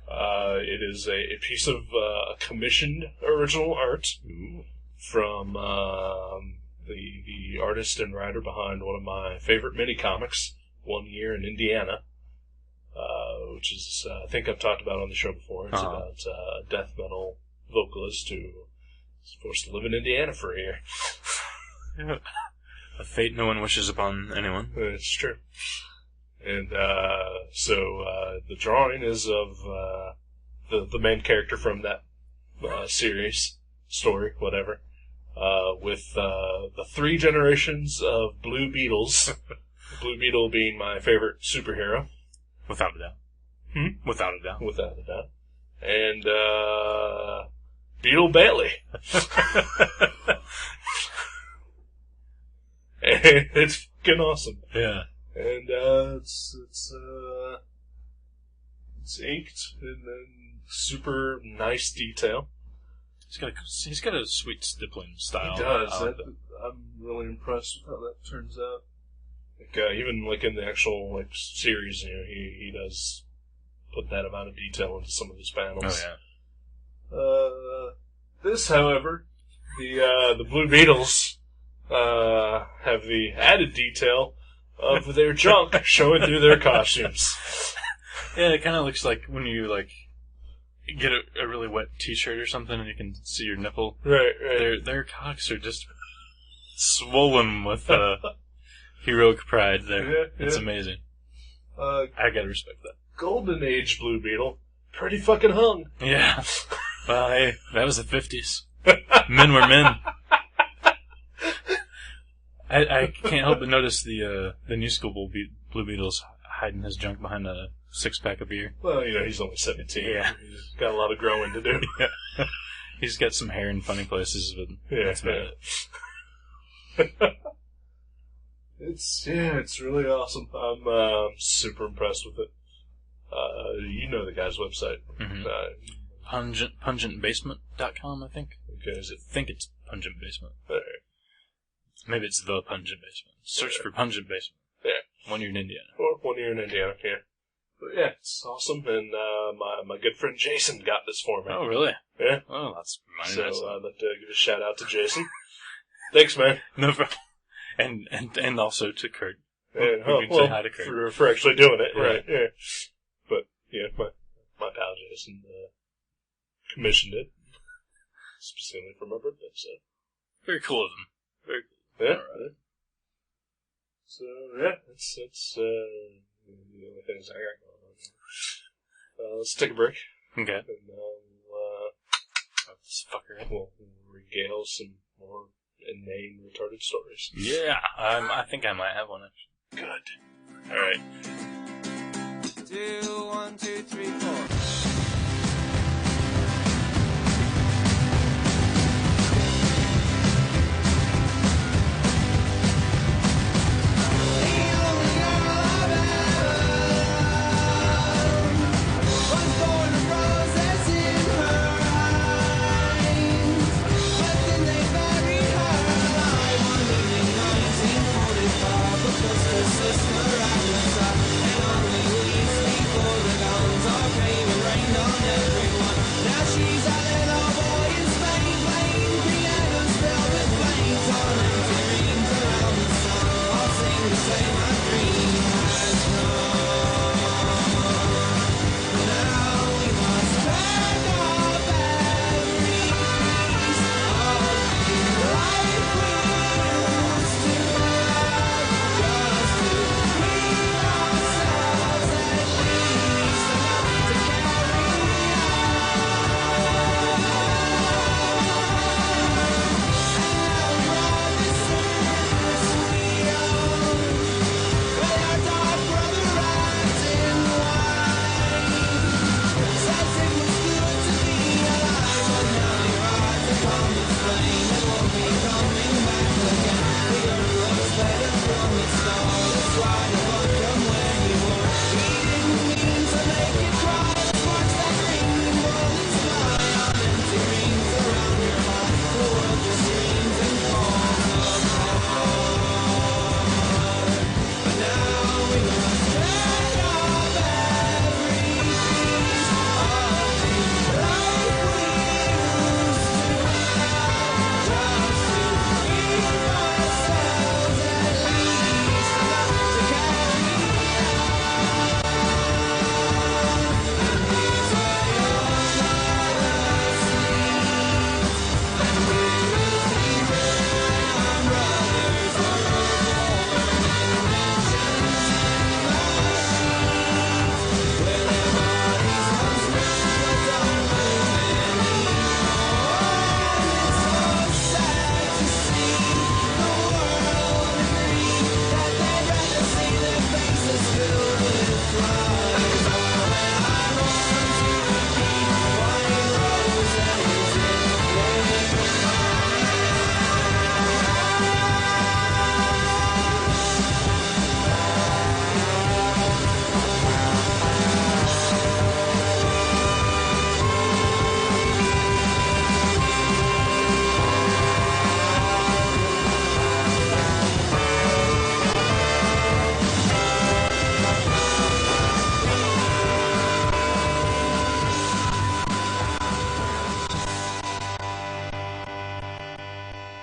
It is a piece of commissioned original art from the artist and writer behind one of my favorite mini comics, One Year in Indiana. Which is, I think I've talked about on the show before. It's about a death metal vocalist who is forced to live in Indiana for a year. A fate no one wishes upon anyone. It's true. And so the drawing is of the main character from that series, story, whatever, with the 3 generations of Blue Beetles. Blue Beetle being my favorite superhero. Without a doubt. Without a doubt. Without a doubt. And Beetle Bailey. And it's fucking awesome. Yeah. And it's inked and then super nice detail. He's got a sweet stippling style. He does. I'm really impressed with how that turns out. Like, even like in the actual series, he does put that amount of detail into some of his panels. Oh yeah. This, however, the Blue Beetles have the added detail of their junk showing through their costumes. Yeah, it kind of looks like when you get a really wet T-shirt or something, and you can see your nipple. Right. Their cocks are just swollen with heroic pride. There, it's amazing. I gotta respect that. Golden Age Blue Beetle, pretty fucking hung. Yeah. Well, hey, that was the 50s. Men were men. I can't help but notice the new school Blue Beetles hiding his junk behind a 6-pack of beer. Well, he's only 17. Yeah. He's got a lot of growing to do. Yeah. He's got some hair in funny places, but that's about it. It's really awesome. I'm super impressed with it. You know the guy's website. Mm-hmm. Pungentbasement.com, I think. Okay, is it? I think it's Pungent Basement. Right. Maybe it's the Pungent Basement. Search for Pungent Basement. Yeah. 1 year in Indiana. Or 1 year in Indiana, yeah. But yeah, it's awesome, and my good friend Jason got this for me. Oh, really? Yeah. Oh, that's nice. So I'd like to give a shout out to Jason. Thanks, man. No problem. And also to Kurt. And, We can say hi to Kurt. for actually doing it, Yeah. right? Yeah. But yeah, my pal Jason commissioned it specifically for my birthday. So Very cool of him. Very cool. yeah. All right. So yeah, that's the only things I got going on. Let's take a break. Okay. And This fucker. we'll regale some more inane, retarded stories. Yeah, I think I might have one actually. Good. All right. 2, 1, 2, 3, 4.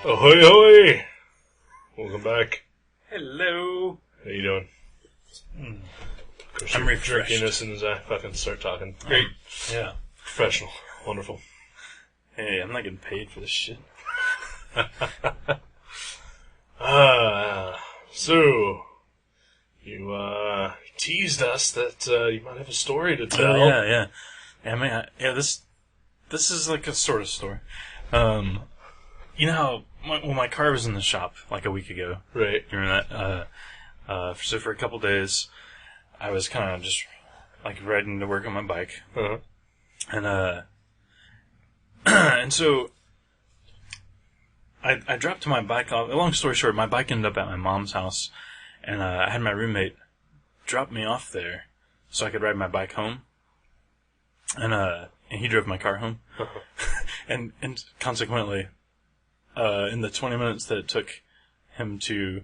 Ahoy, ahoy! Welcome back. Hello. How you doing? Of course, I'm you're refreshed. drinking as soon as I fucking start talking. Great. Yeah. Professional. Wonderful. Hey, I'm not getting paid for this shit. So, you teased us that you might have a story to tell. Oh, yeah. I mean, this is like a sort of story. You know how my car was in the shop like a week ago. Right. You remember that? So for a couple days, I was kind of just like riding to work on my bike. Uh-huh. And, and so I dropped my bike off. Long story short, my bike ended up at my mom's house, and I had my roommate drop me off there so I could ride my bike home. And he drove my car home. Uh-huh. and consequently, in the 20 minutes that it took him to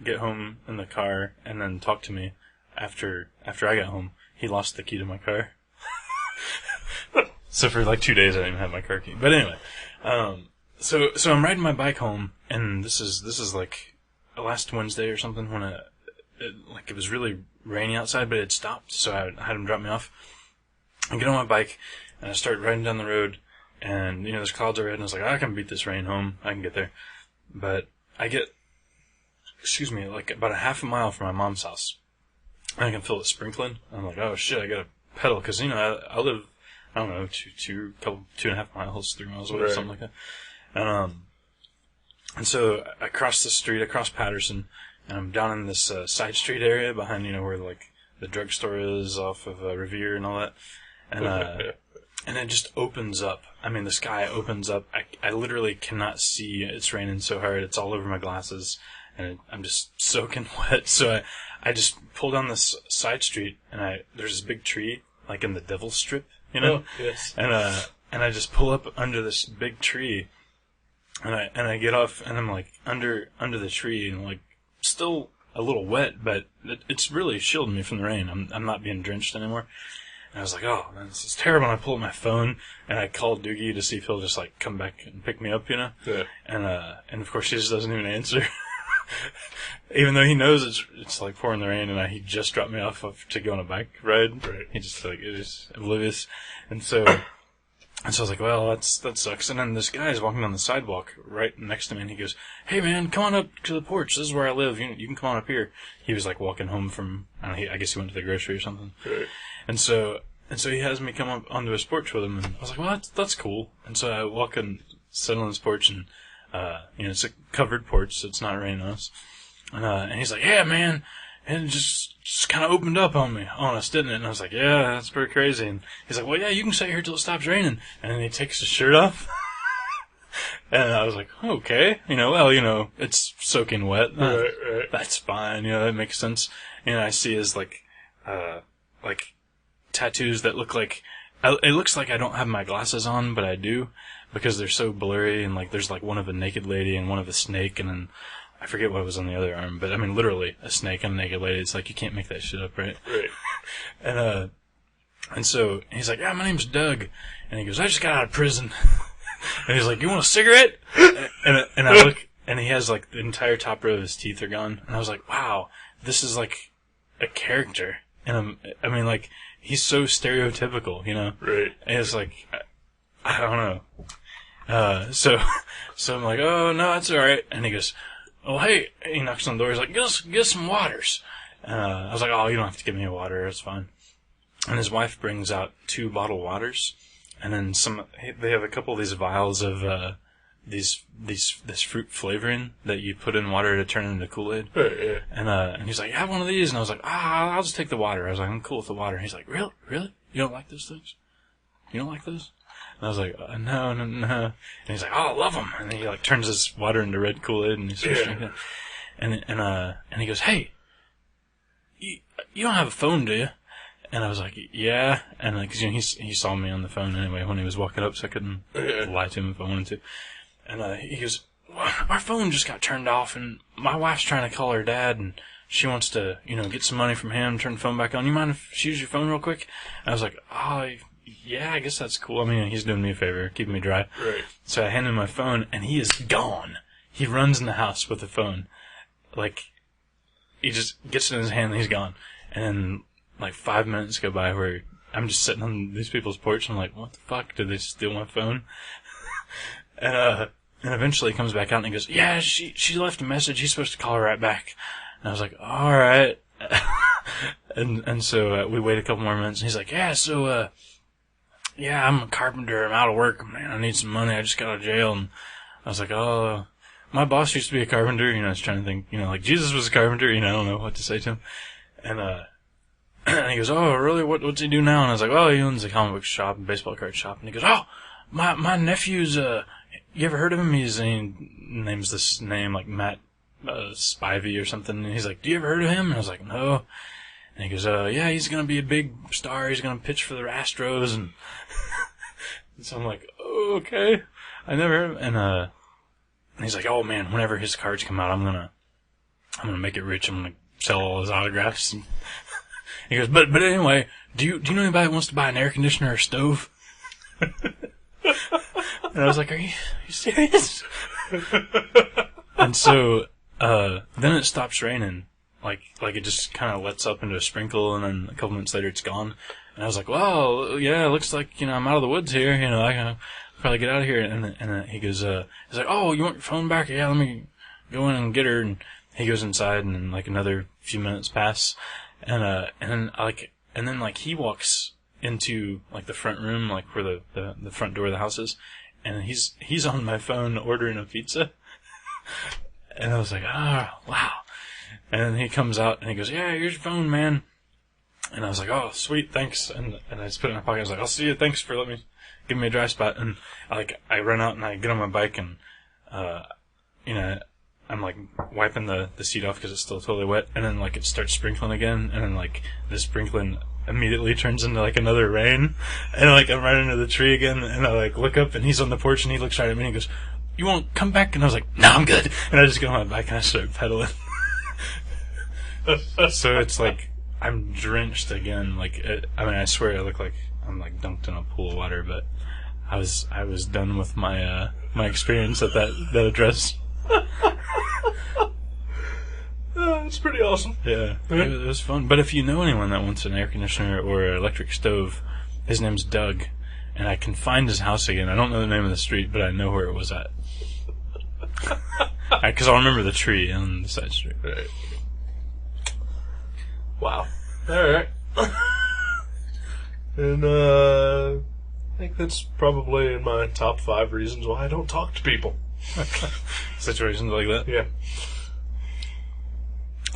get home in the car and then talk to me after I got home, he lost the key to my car. So for like 2 days I didn't even have my car key. But anyway, so I'm riding my bike home, and this is like last Wednesday or something when it was really rainy outside, but it stopped, so I had him drop me off. I get on my bike, and I start riding down the road, and, there's clouds overhead, and I was like, I can beat this rain home. I can get there. But I get, like about a half a mile from my mom's house, and I can feel it sprinkling. I'm like, oh shit, I gotta pedal, because, I live, I don't know, 2.5 miles, 3 miles away, or something like that. And so I cross the street, I cross Patterson, and I'm down in this side street area behind, where like the drugstore is off of Revere and all that. And it just opens up. I mean, the sky opens up. I literally cannot see. It's raining so hard. It's all over my glasses, and I'm just soaking wet. So I just pull down this side street, and there's this big tree, like in the Devil's Strip, Oh, yes. And I just pull up under this big tree, and I get off, and I'm like under the tree, and like still a little wet, but it's really shielding me from the rain. I'm not being drenched anymore. And I was like, oh, man, this is terrible. And I pull up my phone, and I call Doogie to see if he'll just, like, come back and pick me up, Yeah. And of course, he just doesn't even answer. Even though he knows it's like pouring the rain, and he just dropped me off to go on a bike ride. Right. He just, like, is oblivious. And so I was like, well, that sucks. And then this guy is walking on the sidewalk right next to me, and he goes, hey, man, come on up to the porch. This is where I live. You can come on up here. He was, like, walking home from, I guess he went to the grocery or something. Right. And so he has me come up onto his porch with him, and I was like, well, that's cool. And so I walk and sit on his porch, and, it's a covered porch, so it's not raining on us. And he's like, yeah, man, and it just kind of opened up on us, didn't it? And I was like, yeah, that's pretty crazy. And he's like, well, yeah, you can stay here till it stops raining. And then he takes his shirt off. And I was like, okay, it's soaking wet. Right. That's fine, that makes sense. And I see his, like tattoos that look like, it looks like I don't have my glasses on, but I do, because they're so blurry, and like there's like one of a naked lady and one of a snake, and then I forget what was on the other arm, but I mean literally a snake and a naked lady. It's like you can't make that shit up, right? Right. And so he's like, yeah, my name's Doug, and he goes, I just got out of prison. And he's like, you want a cigarette? And I look, and he has like the entire top row of his teeth are gone, and I was like, wow, this is like a character. And I mean, like, he's so stereotypical, Right. And it's like, I don't know. So I'm like, oh, no, that's alright. And he goes, oh, hey, he knocks on the door, he's like, get some waters. I was like, oh, you don't have to give me a water, it's fine. And his wife brings out 2 bottled waters, and then they have a couple of these vials of, this fruit flavoring that you put in water to turn into Kool-Aid. Yeah. And he's like, have one of these. And I was like, I'll just take the water. I was like, I'm cool with the water. And he's like, really? You don't like those things? You don't like those? And I was like, no. And he's like, oh, I love them. And he like turns his water into red Kool-Aid, and he starts drinking it. And he goes, hey, you don't have a phone, do you? And I was like, yeah. And like, 'cause, he saw me on the phone anyway when he was walking up, so I couldn't lie to him if I wanted to. And he goes, well, our phone just got turned off, and my wife's trying to call her dad, and she wants to, get some money from him, turn the phone back on. You mind if she uses your phone real quick? And I was like, oh, yeah, I guess that's cool. I mean, he's doing me a favor, keeping me dry. Right. So I hand him my phone, and he is gone. He runs in the house with the phone. Like, he just gets it in his hand, and he's gone. And then, like, 5 minutes go by where I'm just sitting on these people's porch, and I'm like, what the fuck? Did they steal my phone? And eventually he comes back out and he goes, yeah, she left a message. He's supposed to call her right back. And I was like, alright. and so we wait a couple more minutes, and he's like, yeah, so, yeah, I'm a carpenter. I'm out of work. Man, I need some money. I just got out of jail. And I was like, oh, my boss used to be a carpenter. I was trying to think, like Jesus was a carpenter. I don't know what to say to him. And he goes, "Oh, really? What's he do now?" And I was like, "Oh, he owns a comic book shop and baseball card shop." And he goes, "Oh, my nephew's, you ever heard of him? He names this name like Matt, Spivey or something." And he's like, "Do you ever heard of him?" And I was like, "No." And he goes, "Yeah, he's gonna be a big star. He's gonna pitch for the Astros." And, and so I'm like, "Oh, okay." I never heard of him. And he's like, "Oh man, whenever his cards come out, I'm gonna make it rich. I'm gonna sell all his autographs." And he goes, but anyway, do you know anybody that wants to buy an air conditioner or a stove?" And I was like, "Are you serious?" And so, then it stops raining. Like it just kind of lets up into a sprinkle, and then a couple minutes later it's gone. And I was like, "Well, yeah, it looks like, I'm out of the woods here. I can probably get out of here." And he goes, he's like, "Oh, you want your phone back? Yeah, let me go in and get her." And he goes inside, and then like another few minutes pass. And then he walks into like the front room, like where the front door of the house is. And he's on my phone ordering a pizza. And I was like, "Oh, wow." And then he comes out and he goes, "Yeah, here's your phone, man." And I was like, "Oh, sweet, thanks." And I just put it in my pocket. I was like, "I'll see you. Thanks for giving me a dry spot." And I run out and I get on my bike and, I'm like wiping the seat off because it's still totally wet. And then like it starts sprinkling again. And then like the sprinkling immediately turns into like another rain. And like I'm right into the tree again. And I like look up and he's on the porch and he looks right at me and he goes, "You won't come back?" And I was like, "No, I'm good." And I just get on my bike and I start pedaling. So it's like I'm drenched again. Like I swear I look like I'm like dunked in a pool of water. But I was done with my my experience at that address. It's pretty awesome. Yeah, it was fun. But if you know anyone that wants an air conditioner or an electric stove, his name's Doug, and I can find his house again. I don't know the name of the street, but I know where it was at. Because I'll remember the tree on the side street. Right. Wow. Alright. And, I think that's probably in my top 5 reasons why I don't talk to people. Situations like that? Yeah.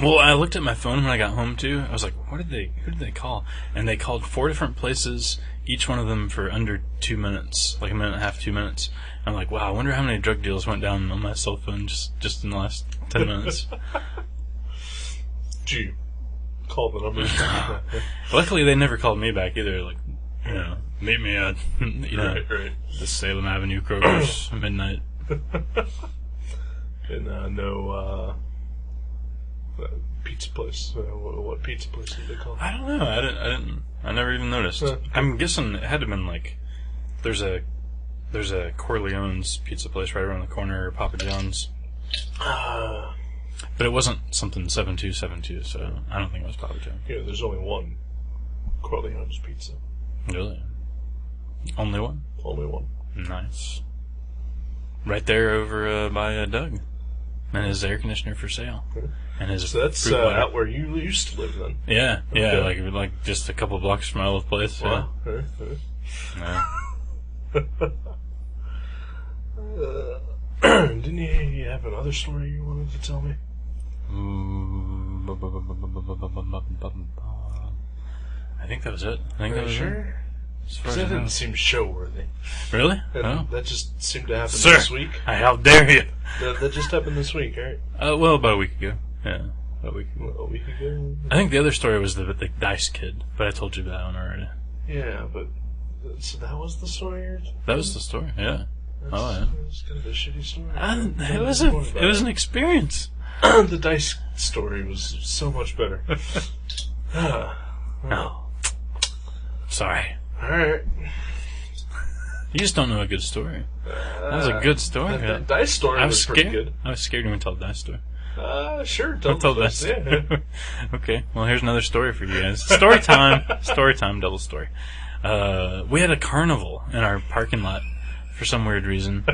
Well, I looked at my phone when I got home, too. I was like, who did they call? And they called 4 different places, each one of them for under 2 minutes. Like a minute and a half, 2 minutes. I'm like, wow, I wonder how many drug deals went down on my cell phone just in the last 10 minutes. Gee. Call the numbers. Luckily, they never called me back either. Like, meet me at, right. the Salem Avenue Kroger's midnight. And no pizza place. What pizza place did they call? I don't know. I never even noticed. I'm guessing it had to have been like there's a Corleone's pizza place right around the corner, or Papa John's. But it wasn't something 7272, so I don't think it was Papa John's. Yeah, there's only one Corleone's pizza. Really? Only one? Only one. Nice. Right there over by Doug. And his air conditioner for sale. And his so that's out where you used to live then? Yeah, okay. like just a couple blocks from my old place. Wow. Yeah. Didn't you have another story you wanted to tell me? I think that was it. Sure? That didn't seem show-worthy. Really? That just seemed to happen Sir, this week. How dare you? That just happened this week, right? Well, about a week ago. Yeah, about a week ago. A week ago? I think the other story was the dice kid, but I told you that one already. Yeah, but... So that was the story? That was the story, yeah. It's kind of a shitty story. It was an experience. The dice story was so much better. No. Sorry. Alright. You just don't know a good story. That was a good story. That dice story was pretty good. I was scared when you told the dice story. Sure. Tell that story. Yeah. Okay, well here's another story for you guys. Story time. Story time, double story. We had a carnival in our parking lot for some weird reason.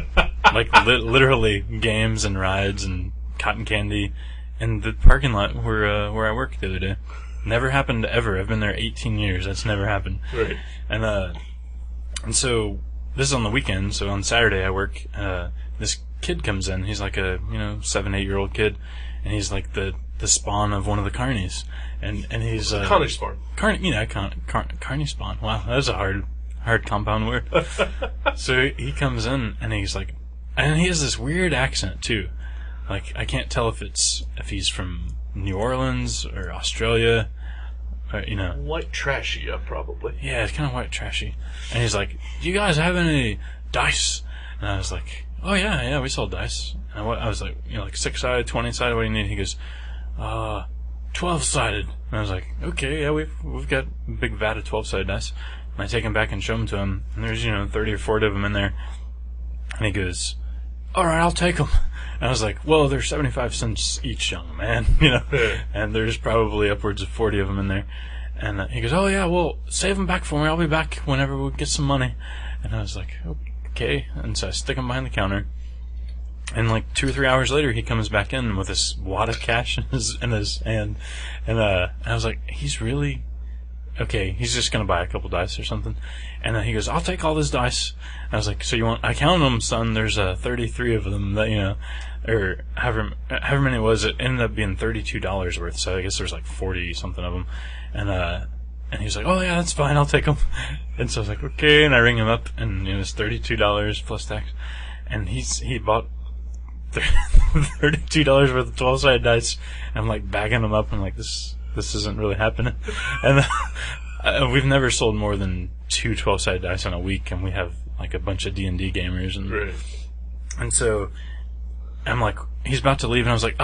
Like literally games and rides and cotton candy in the parking lot where I worked the other day. Never happened ever. I've been there 18 years. That's never happened. Right. And so this is on the weekend. So on Saturday I work. This kid comes in. He's like a 7-8 year old kid, and he's like the the spawn of one of the carnies, and he's Carney spawn. Carney spawn. Wow, that's a hard compound word. So he comes in and he's like, and he has this weird accent too. Like I can't tell if he's from New Orleans or Australia, or, white trashy, yeah, probably. Yeah, it's kind of white trashy. And he's like, "Do you guys have any dice?" And I was like, "Oh yeah, we sell dice." And I was like, like 6-sided, 20-sided. What do you need? He goes, 12-sided. And I was like, "Okay, yeah, we've got a big vat of 12-sided dice." And I take them back and show them to him. And there's 30 or 40 of them in there. And he goes, "All right, I'll take them." And I was like, "Well, they're 75 cents each, young man, And there's probably upwards of 40 of them in there. And he goes, "Oh yeah, well, save them back for me. I'll be back whenever we get some money." And I was like, "Okay." And so I stick them behind the counter. And like 2 or 3 hours later, he comes back in with this wad of cash in his hand. And I was like, he's really okay. He's just gonna buy a couple dice or something. And he goes, "I'll take all this dice." And I was like, "So you want? I counted them, son. There's 33 of them that or however many it was. It ended up being $32 worth. So I guess there's like 40 something of them." And he was like, "Oh yeah, that's fine. I'll take them." And so I was like, "Okay." And I ring him up, and it was $32 plus tax. And he bought $32 worth of 12-sided dice. And I'm like bagging them up. And I'm like, this isn't really happening. And we've never sold more than 2 12-sided dice in a week, and we have like a bunch of D&D gamers, and so I'm like, he's about to leave, and I was like,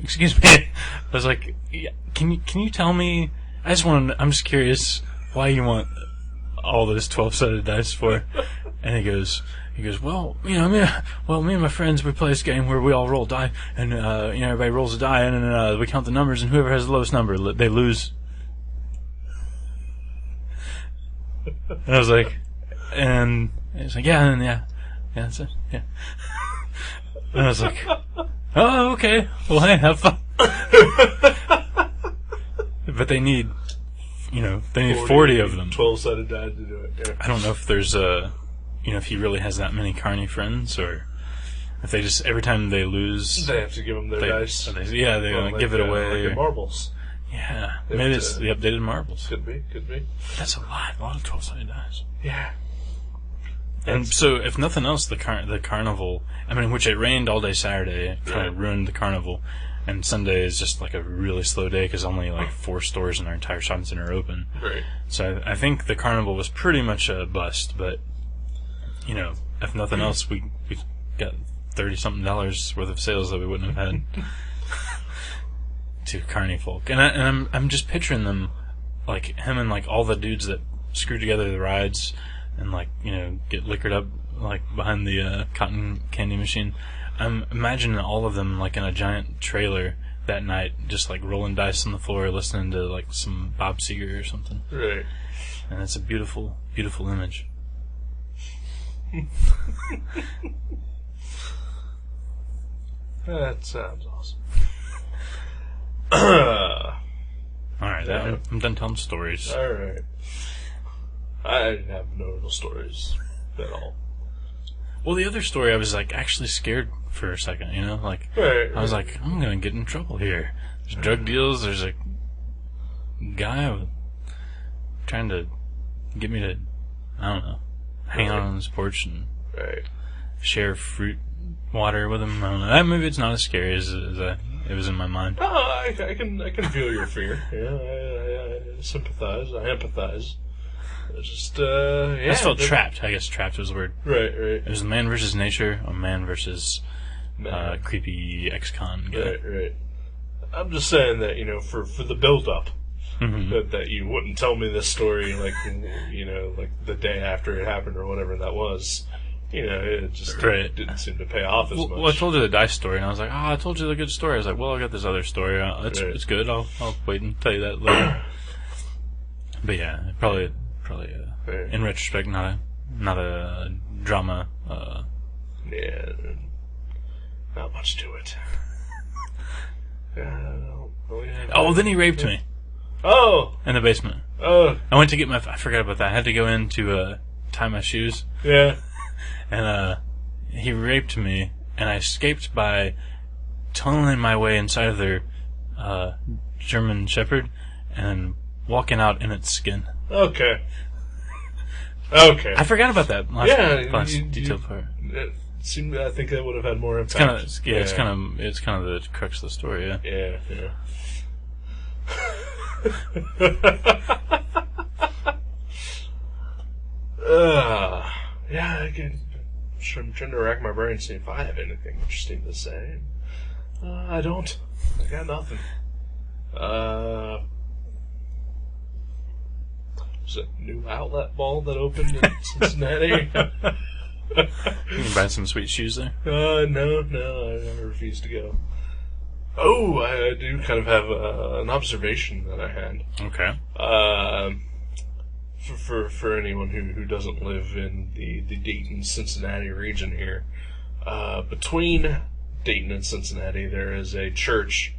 excuse me. I was like, yeah, can you tell me? I'm just curious why you want all this 12-sided dice for. And he goes, "Well, me and my friends, we play this game where we all roll die, and everybody rolls a die, and then we count the numbers, and whoever has the lowest number, they lose." And I was like, and he's like, yeah, that's it, yeah. And I was like, "Oh, okay, well, hey, have fun." But they need 40 of them. 12-sided dice to do it. Yeah. I don't know if there's if he really has that many carny friends, or if they just, every time they lose, they have to give them their dice. They give it away. Like marbles. Yeah, maybe it's the updated marbles. Could be. That's a lot of 12-sided dice. Yeah. And so, if nothing else, the carnival, which it rained all day Saturday, kind of ruined the carnival, and Sunday is just like a really slow day because only like 4 stores in our entire shopping center are open. Right. So I think the carnival was pretty much a bust, but if nothing else, we got $30-something worth of sales that we wouldn't have had to carny folk. And I'm just picturing them, like him and like all the dudes that screw together the rides and like get liquored up like behind the cotton candy machine. I'm imagining all of them like in a giant trailer that night, just like rolling dice on the floor, listening to like some Bob Seger or something. Right. And it's a beautiful, beautiful image. That sounds awesome. Alright, I'm done telling stories. Alright. I have no real stories at all. Well, the other story, I was like actually scared for a second, like right. I was like, I'm gonna get in trouble here. There's drug deals. There's a guy trying to get me to, I don't know, hang out on his porch and share fruit water with him. I don't know. Maybe it's not as scary as it was in my mind. Oh, I can feel your fear. Yeah, I sympathize. I empathize. It's just, I just felt trapped. I guess trapped was the word. Right. It was a man versus nature, a man versus creepy ex-con guy. Right. I'm just saying that, for the build-up, that you wouldn't tell me this story, like, like the day after it happened or whatever that was. It just didn't seem to pay off as much. Well, I told you the dice story, and I was like, I told you the good story. I was like, well, I got this other story. It's good. I'll wait and tell you that later. But yeah, probably in retrospect, not a drama. Yeah, not much to it. Then he raped me. Oh, in the basement. Oh, I went to get I forgot about that. I had to go in to tie my shoes. Yeah. And he raped me, and I escaped by tunneling my way inside of their German Shepherd and walking out in its skin. Okay. Okay. I forgot about that last detailed part. I think that would have had more impact. It's kind of the crux of the story. Yeah. Yeah. I'm trying to rack my brain to see if I have anything interesting to say. I don't. I got nothing. There's a new outlet mall that opened in Cincinnati. You can buy some sweet shoes there? No, I refuse to go. Oh, I do kind of have an observation that I had. Okay. For anyone who doesn't live in the Dayton, Cincinnati region here, between Dayton and Cincinnati, there is a church.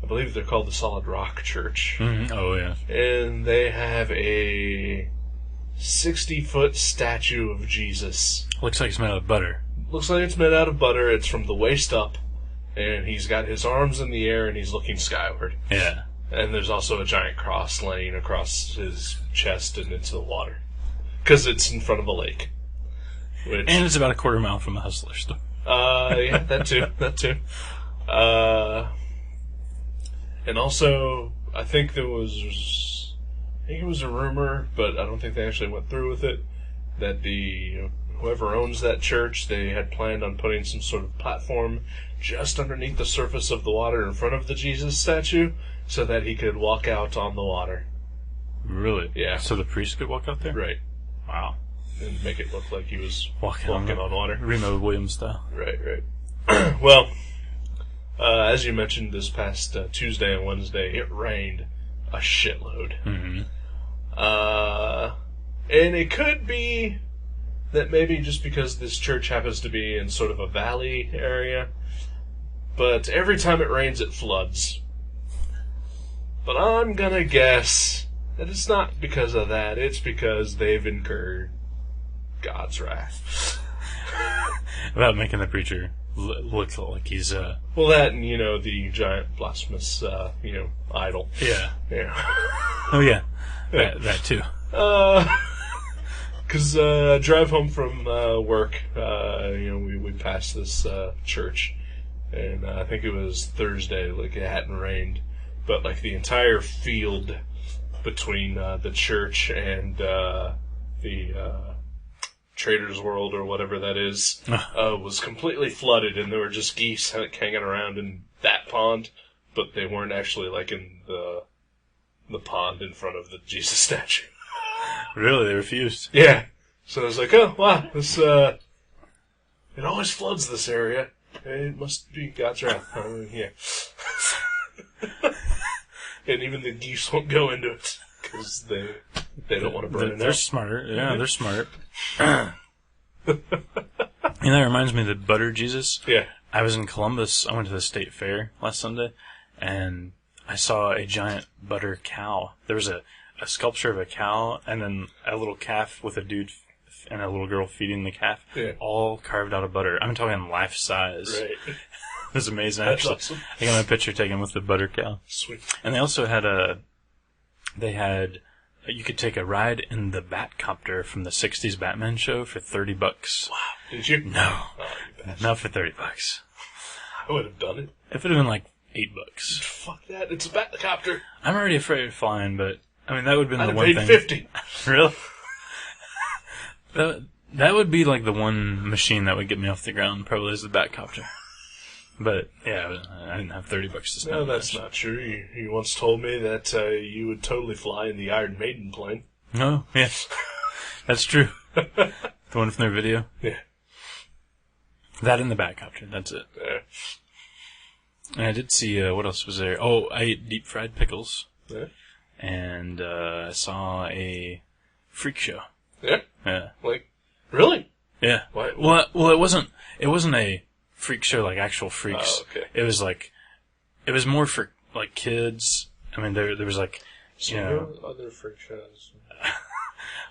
I believe they're called the Solid Rock Church. Mm-hmm. Oh, yeah. And they have a 60-foot statue of Jesus. Looks like it's made out of butter. Looks like it's made out of butter. It's from the waist up. And he's got his arms in the air and he's looking skyward. Yeah. And there's also a giant cross laying across his chest and into the water. Because it's in front of a lake. And it's about a quarter mile from a hustler store. Yeah, that too. And also, I think it was a rumor, but I don't think they actually went through with it, that whoever owns that church, they had planned on putting some sort of platform just underneath the surface of the water in front of the Jesus statue, so that he could walk out on the water. Really? Yeah. So the priest could walk out there? Right. Wow. And make it look like he was walking on water. Remo Williams style. Right. Well, as you mentioned, this past Tuesday and Wednesday, it rained a shitload. Mm-hmm. And it could be that maybe just because this church happens to be in sort of a valley area, but every time it rains, it floods. But I'm gonna guess that it's not because of that. It's because they've incurred God's wrath. About making the preacher look like he's, Well, that and, the giant blasphemous, idol. Yeah. Yeah. Oh, yeah. That too. Because drive home from work, we passed this church, and I think it was Thursday, like, it hadn't rained, but, like, the entire field between the church and the Trader's World or whatever that is was completely flooded, and there were just geese hanging around in that pond, but they weren't actually, like, in the pond in front of the Jesus statue. Really? They refused? Yeah. So I was like, oh, wow, this, it always floods this area. It must be God's wrath. Yeah. And even the geese won't go into it, because they don't want to burn it They're out. smart. Yeah, they're smart. That reminds me of the butter Jesus. Yeah. I was in Columbus. I went to the state fair last Sunday, and I saw a giant butter cow. There was a sculpture of a cow, and then a little calf with a dude and a little girl feeding the calf, all carved out of butter. I'm talking life size. Right. It was amazing. That's actually. awesome. I got my picture taken with the butter cow. Sweet. And they also had you could take a ride in the Batcopter from the 60s Batman show for $30. Wow. Did you? No. Oh, you bastard. Not for $30. I would have done it. If it had been like $8. Fuck that. It's a Batcopter. I'm already afraid of flying, but I mean that would have been the one paid thing. $50. Really? That would be like the one machine that would get me off the ground, probably is the Batcopter. But, yeah, I didn't have $30 to spend. No, that's not true. You once told me that you would totally fly in the Iron Maiden plane. No, yeah. That's true. The one from their video? Yeah. That and the Batcopter, that's it. Yeah. And I did see, what else was there? Oh, I ate deep fried pickles. Yeah. And I saw a freak show. Yeah? Yeah. Like, really? Yeah. Why? Well, it wasn't a freak show like actual freaks. Oh, okay. It was more for like kids. I mean, there was like, other freak shows.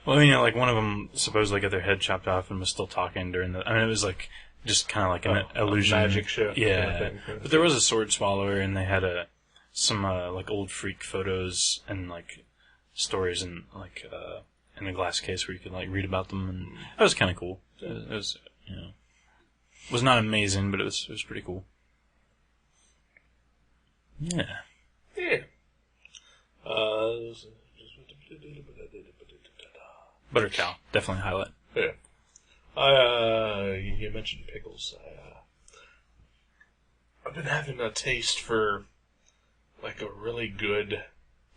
Well, like one of them supposedly got their head chopped off and was still talking during the. I mean, it was like just kind of like an illusion, magic show. Yeah. Kind of thing. But there was a sword swallower, and they had some like old freak photos and like stories and like in a glass case where you could like read about them, and that was kind of cool. It was, you know, it was not amazing, but it was pretty cool. Yeah. Yeah. Butter cow, definitely highlight. Yeah. You mentioned pickles. I've been having a taste for like a really good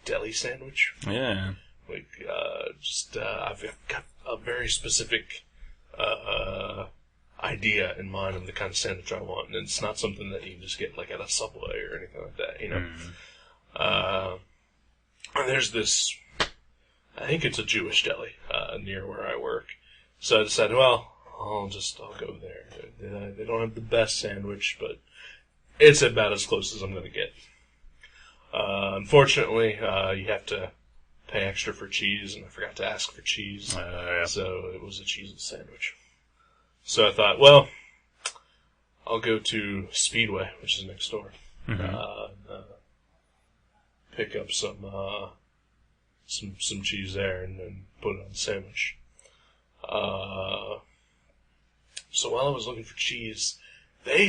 deli sandwich. Yeah. Like, I've got a very specific idea in mind of the kind of sandwich I want, and it's not something that you can just get like at a Subway or anything like that, you know. And there's this, I think it's a Jewish deli near where I work, so I decided, well, I'll go there. They don't have the best sandwich, but it's about as close as I'm going to get. Unfortunately, you have to pay extra for cheese, and I forgot to ask for cheese, so it was a cheeseless sandwich. So I thought, well, I'll go to Speedway, which is next door, pick up some cheese there, and then put it on the sandwich. So while I was looking for cheese, they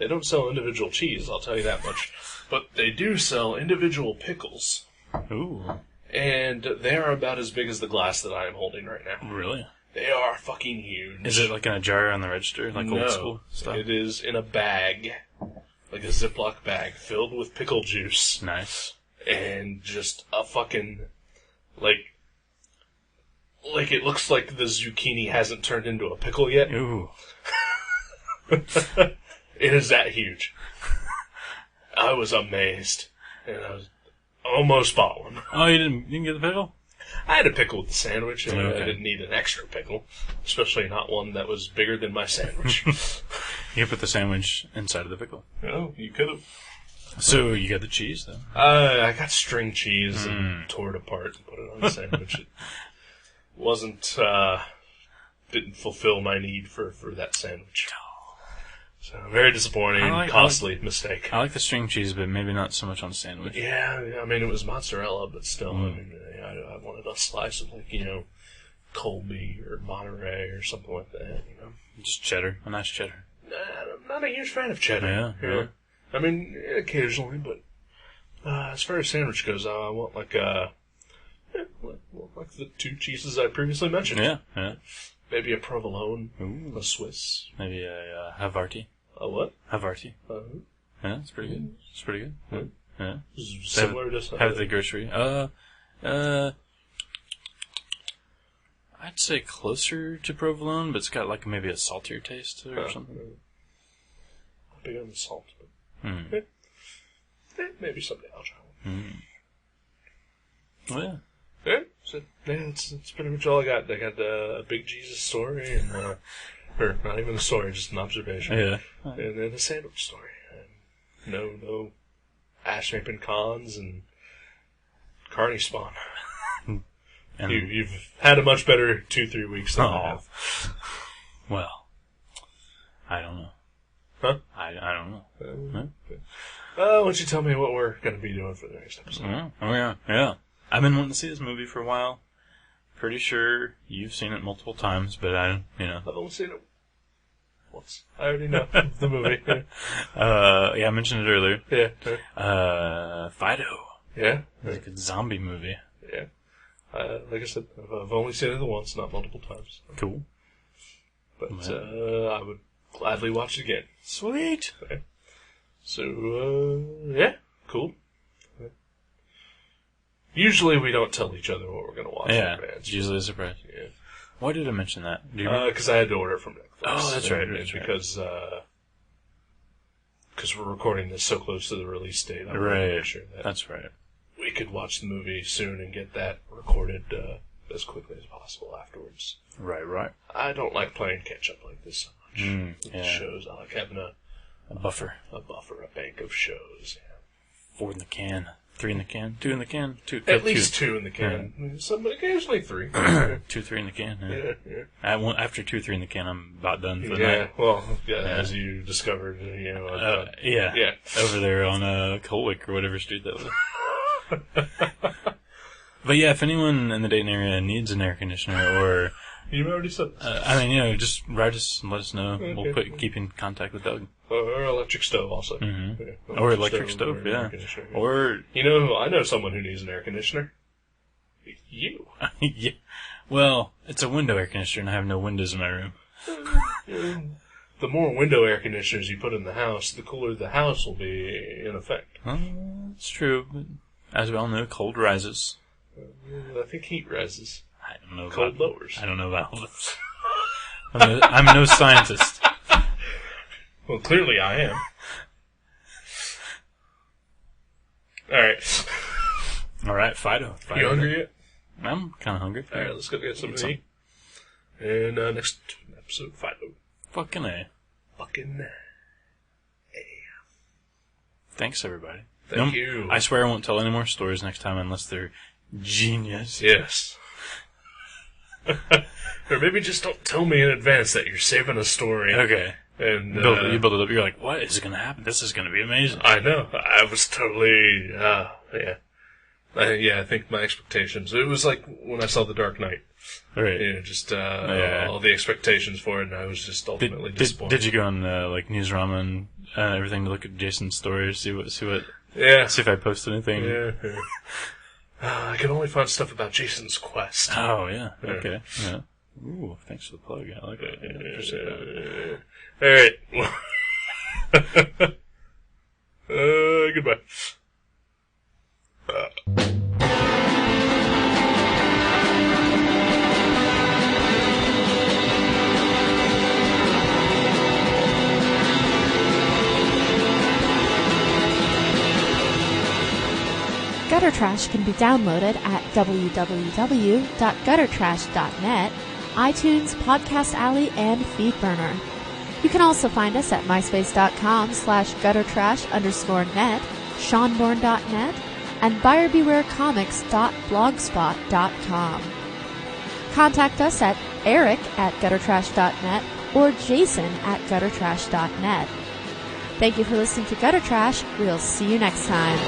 don't sell individual cheese, I'll tell you that much, but they do sell individual pickles. Ooh. And they are about as big as the glass that I am holding right now. Really? They are fucking huge. Is it like in a jar on the register, like old school stuff? It is in a bag, like a Ziploc bag, filled with pickle juice. Nice. And just a fucking, like it looks like the zucchini hasn't turned into a pickle yet. Ooh. It is that huge. I was amazed. And I was almost bought one. Oh, you didn't get the pickle? I had a pickle with the sandwich, and Okay. I didn't need an extra pickle, especially not one that was bigger than my sandwich. You put the sandwich inside of the pickle. No, you could have. So you got the cheese, though? I got string cheese and tore it apart and put it on the sandwich. It wasn't, didn't fulfill my need for that sandwich. So, very disappointing, costly mistake. I like the string cheese, but maybe not so much on a sandwich. Yeah, I mean, it was mozzarella, but still, I mean, I wanted a slice of, like, Colby or Monterey or something like that, Just cheddar, a nice cheddar. I'm not a huge fan of cheddar. Yeah, really? I mean, occasionally, but as far as sandwich goes, I want like the two cheeses I previously mentioned. Yeah. Maybe a provolone, Ooh. a Swiss. Maybe a Havarti. A what? Havarti. Yeah, it's pretty good. It's pretty good. Yeah. Similar to have the grocery. I'd say closer to provolone, but it's got like maybe a saltier taste to it or something. I'm big on the salt, but maybe someday I'll try one. Well, yeah. Yeah, so, that's pretty much all I got. I got a Big Jesus story, and or not even a story, just an observation. Yeah. And then a sandwich story. And no ash raping cons and carny spawn. And You've had a much better 2-3 weeks than I have. Well, I don't know. Huh? I don't know. Why don't you tell me what we're going to be doing for the next episode? Oh, yeah. I've been wanting to see this movie for a while. Pretty sure you've seen it multiple times, but I've only seen it once. I already know the movie. Yeah, I mentioned it earlier. Yeah. Fido. Yeah. It's a zombie movie. Yeah. Like I said, I've only seen it once, not multiple times. Cool. But I would gladly watch it again. Sweet. Okay. So, yeah, cool. Usually we don't tell each other what we're going to watch. Yeah, it's usually a surprise. Yeah. Why did I mention that? Do you remember? Because I had to order it from Netflix. Oh, that's right. Because we're recording this so close to the release date. I Right. want to make sure that That's right. we could watch the movie soon and get that recorded as quickly as possible afterwards. Right. I don't like playing catch-up like this so much. Yeah. Shows. I like having A buffer. a buffer, a bank of shows. Yeah. For the can. 3 in the can. 2 in the can. At least 2 in the can. Yeah. Somebody occasionally 3. 2, 3 in the can. Yeah. After 2, 3 in the can, I'm about done for the night. night. Well, as you discovered, yeah. Over there on Colwick or whatever street that was. But yeah, if anyone in the Dayton area needs an air conditioner or... You've already said this. Just write us and let us know. Okay. We'll keep in contact with Doug. Or electric stove also. Mm-hmm. Yeah. Or electric stove, yeah. Or... I know someone who needs an air conditioner. You. Yeah. Well, it's a window air conditioner and I have no windows in my room. The more window air conditioners you put in the house, the cooler the house will be in effect. It's true. But as we all know, cold rises. I think heat rises. I don't know. Cold lowers. I don't know about all this. I'm no scientist. Well, clearly I am. All right, Fido. You hungry yet? I'm kind of hungry. All right, let's go get something to eat. And next episode, Fido. Fucking A. Fucking A. Thanks, everybody. Thank you. I swear I won't tell any more stories next time unless they're genius. Yes. Or maybe just don't tell me in advance that you're saving a story. Okay. And you build it up. You're like, what is going to happen? This is going to be amazing. I know. I was totally, yeah. I think my expectations. It was like when I saw The Dark Knight. Right. Just all the expectations for it, and I was just ultimately disappointed. Did you go on Newsrama and everything to look at Jason's stories? See what? Yeah. See if I posted anything. Yeah. I can only find stuff about Jason's quest. Oh yeah. Okay. Yeah. Ooh, thanks for the plug. I like that. All right. Goodbye. Gutter Trash can be downloaded at www.guttertrash.net, iTunes, Podcast Alley, and Feedburner. You can also find us at myspace.com/guttertrash_net, seanborn.net, and buyerbewarecomics.blogspot.com. Contact us at eric@guttertrash.net or jason@guttertrash.net. Thank you for listening to Gutter Trash. We'll see you next time.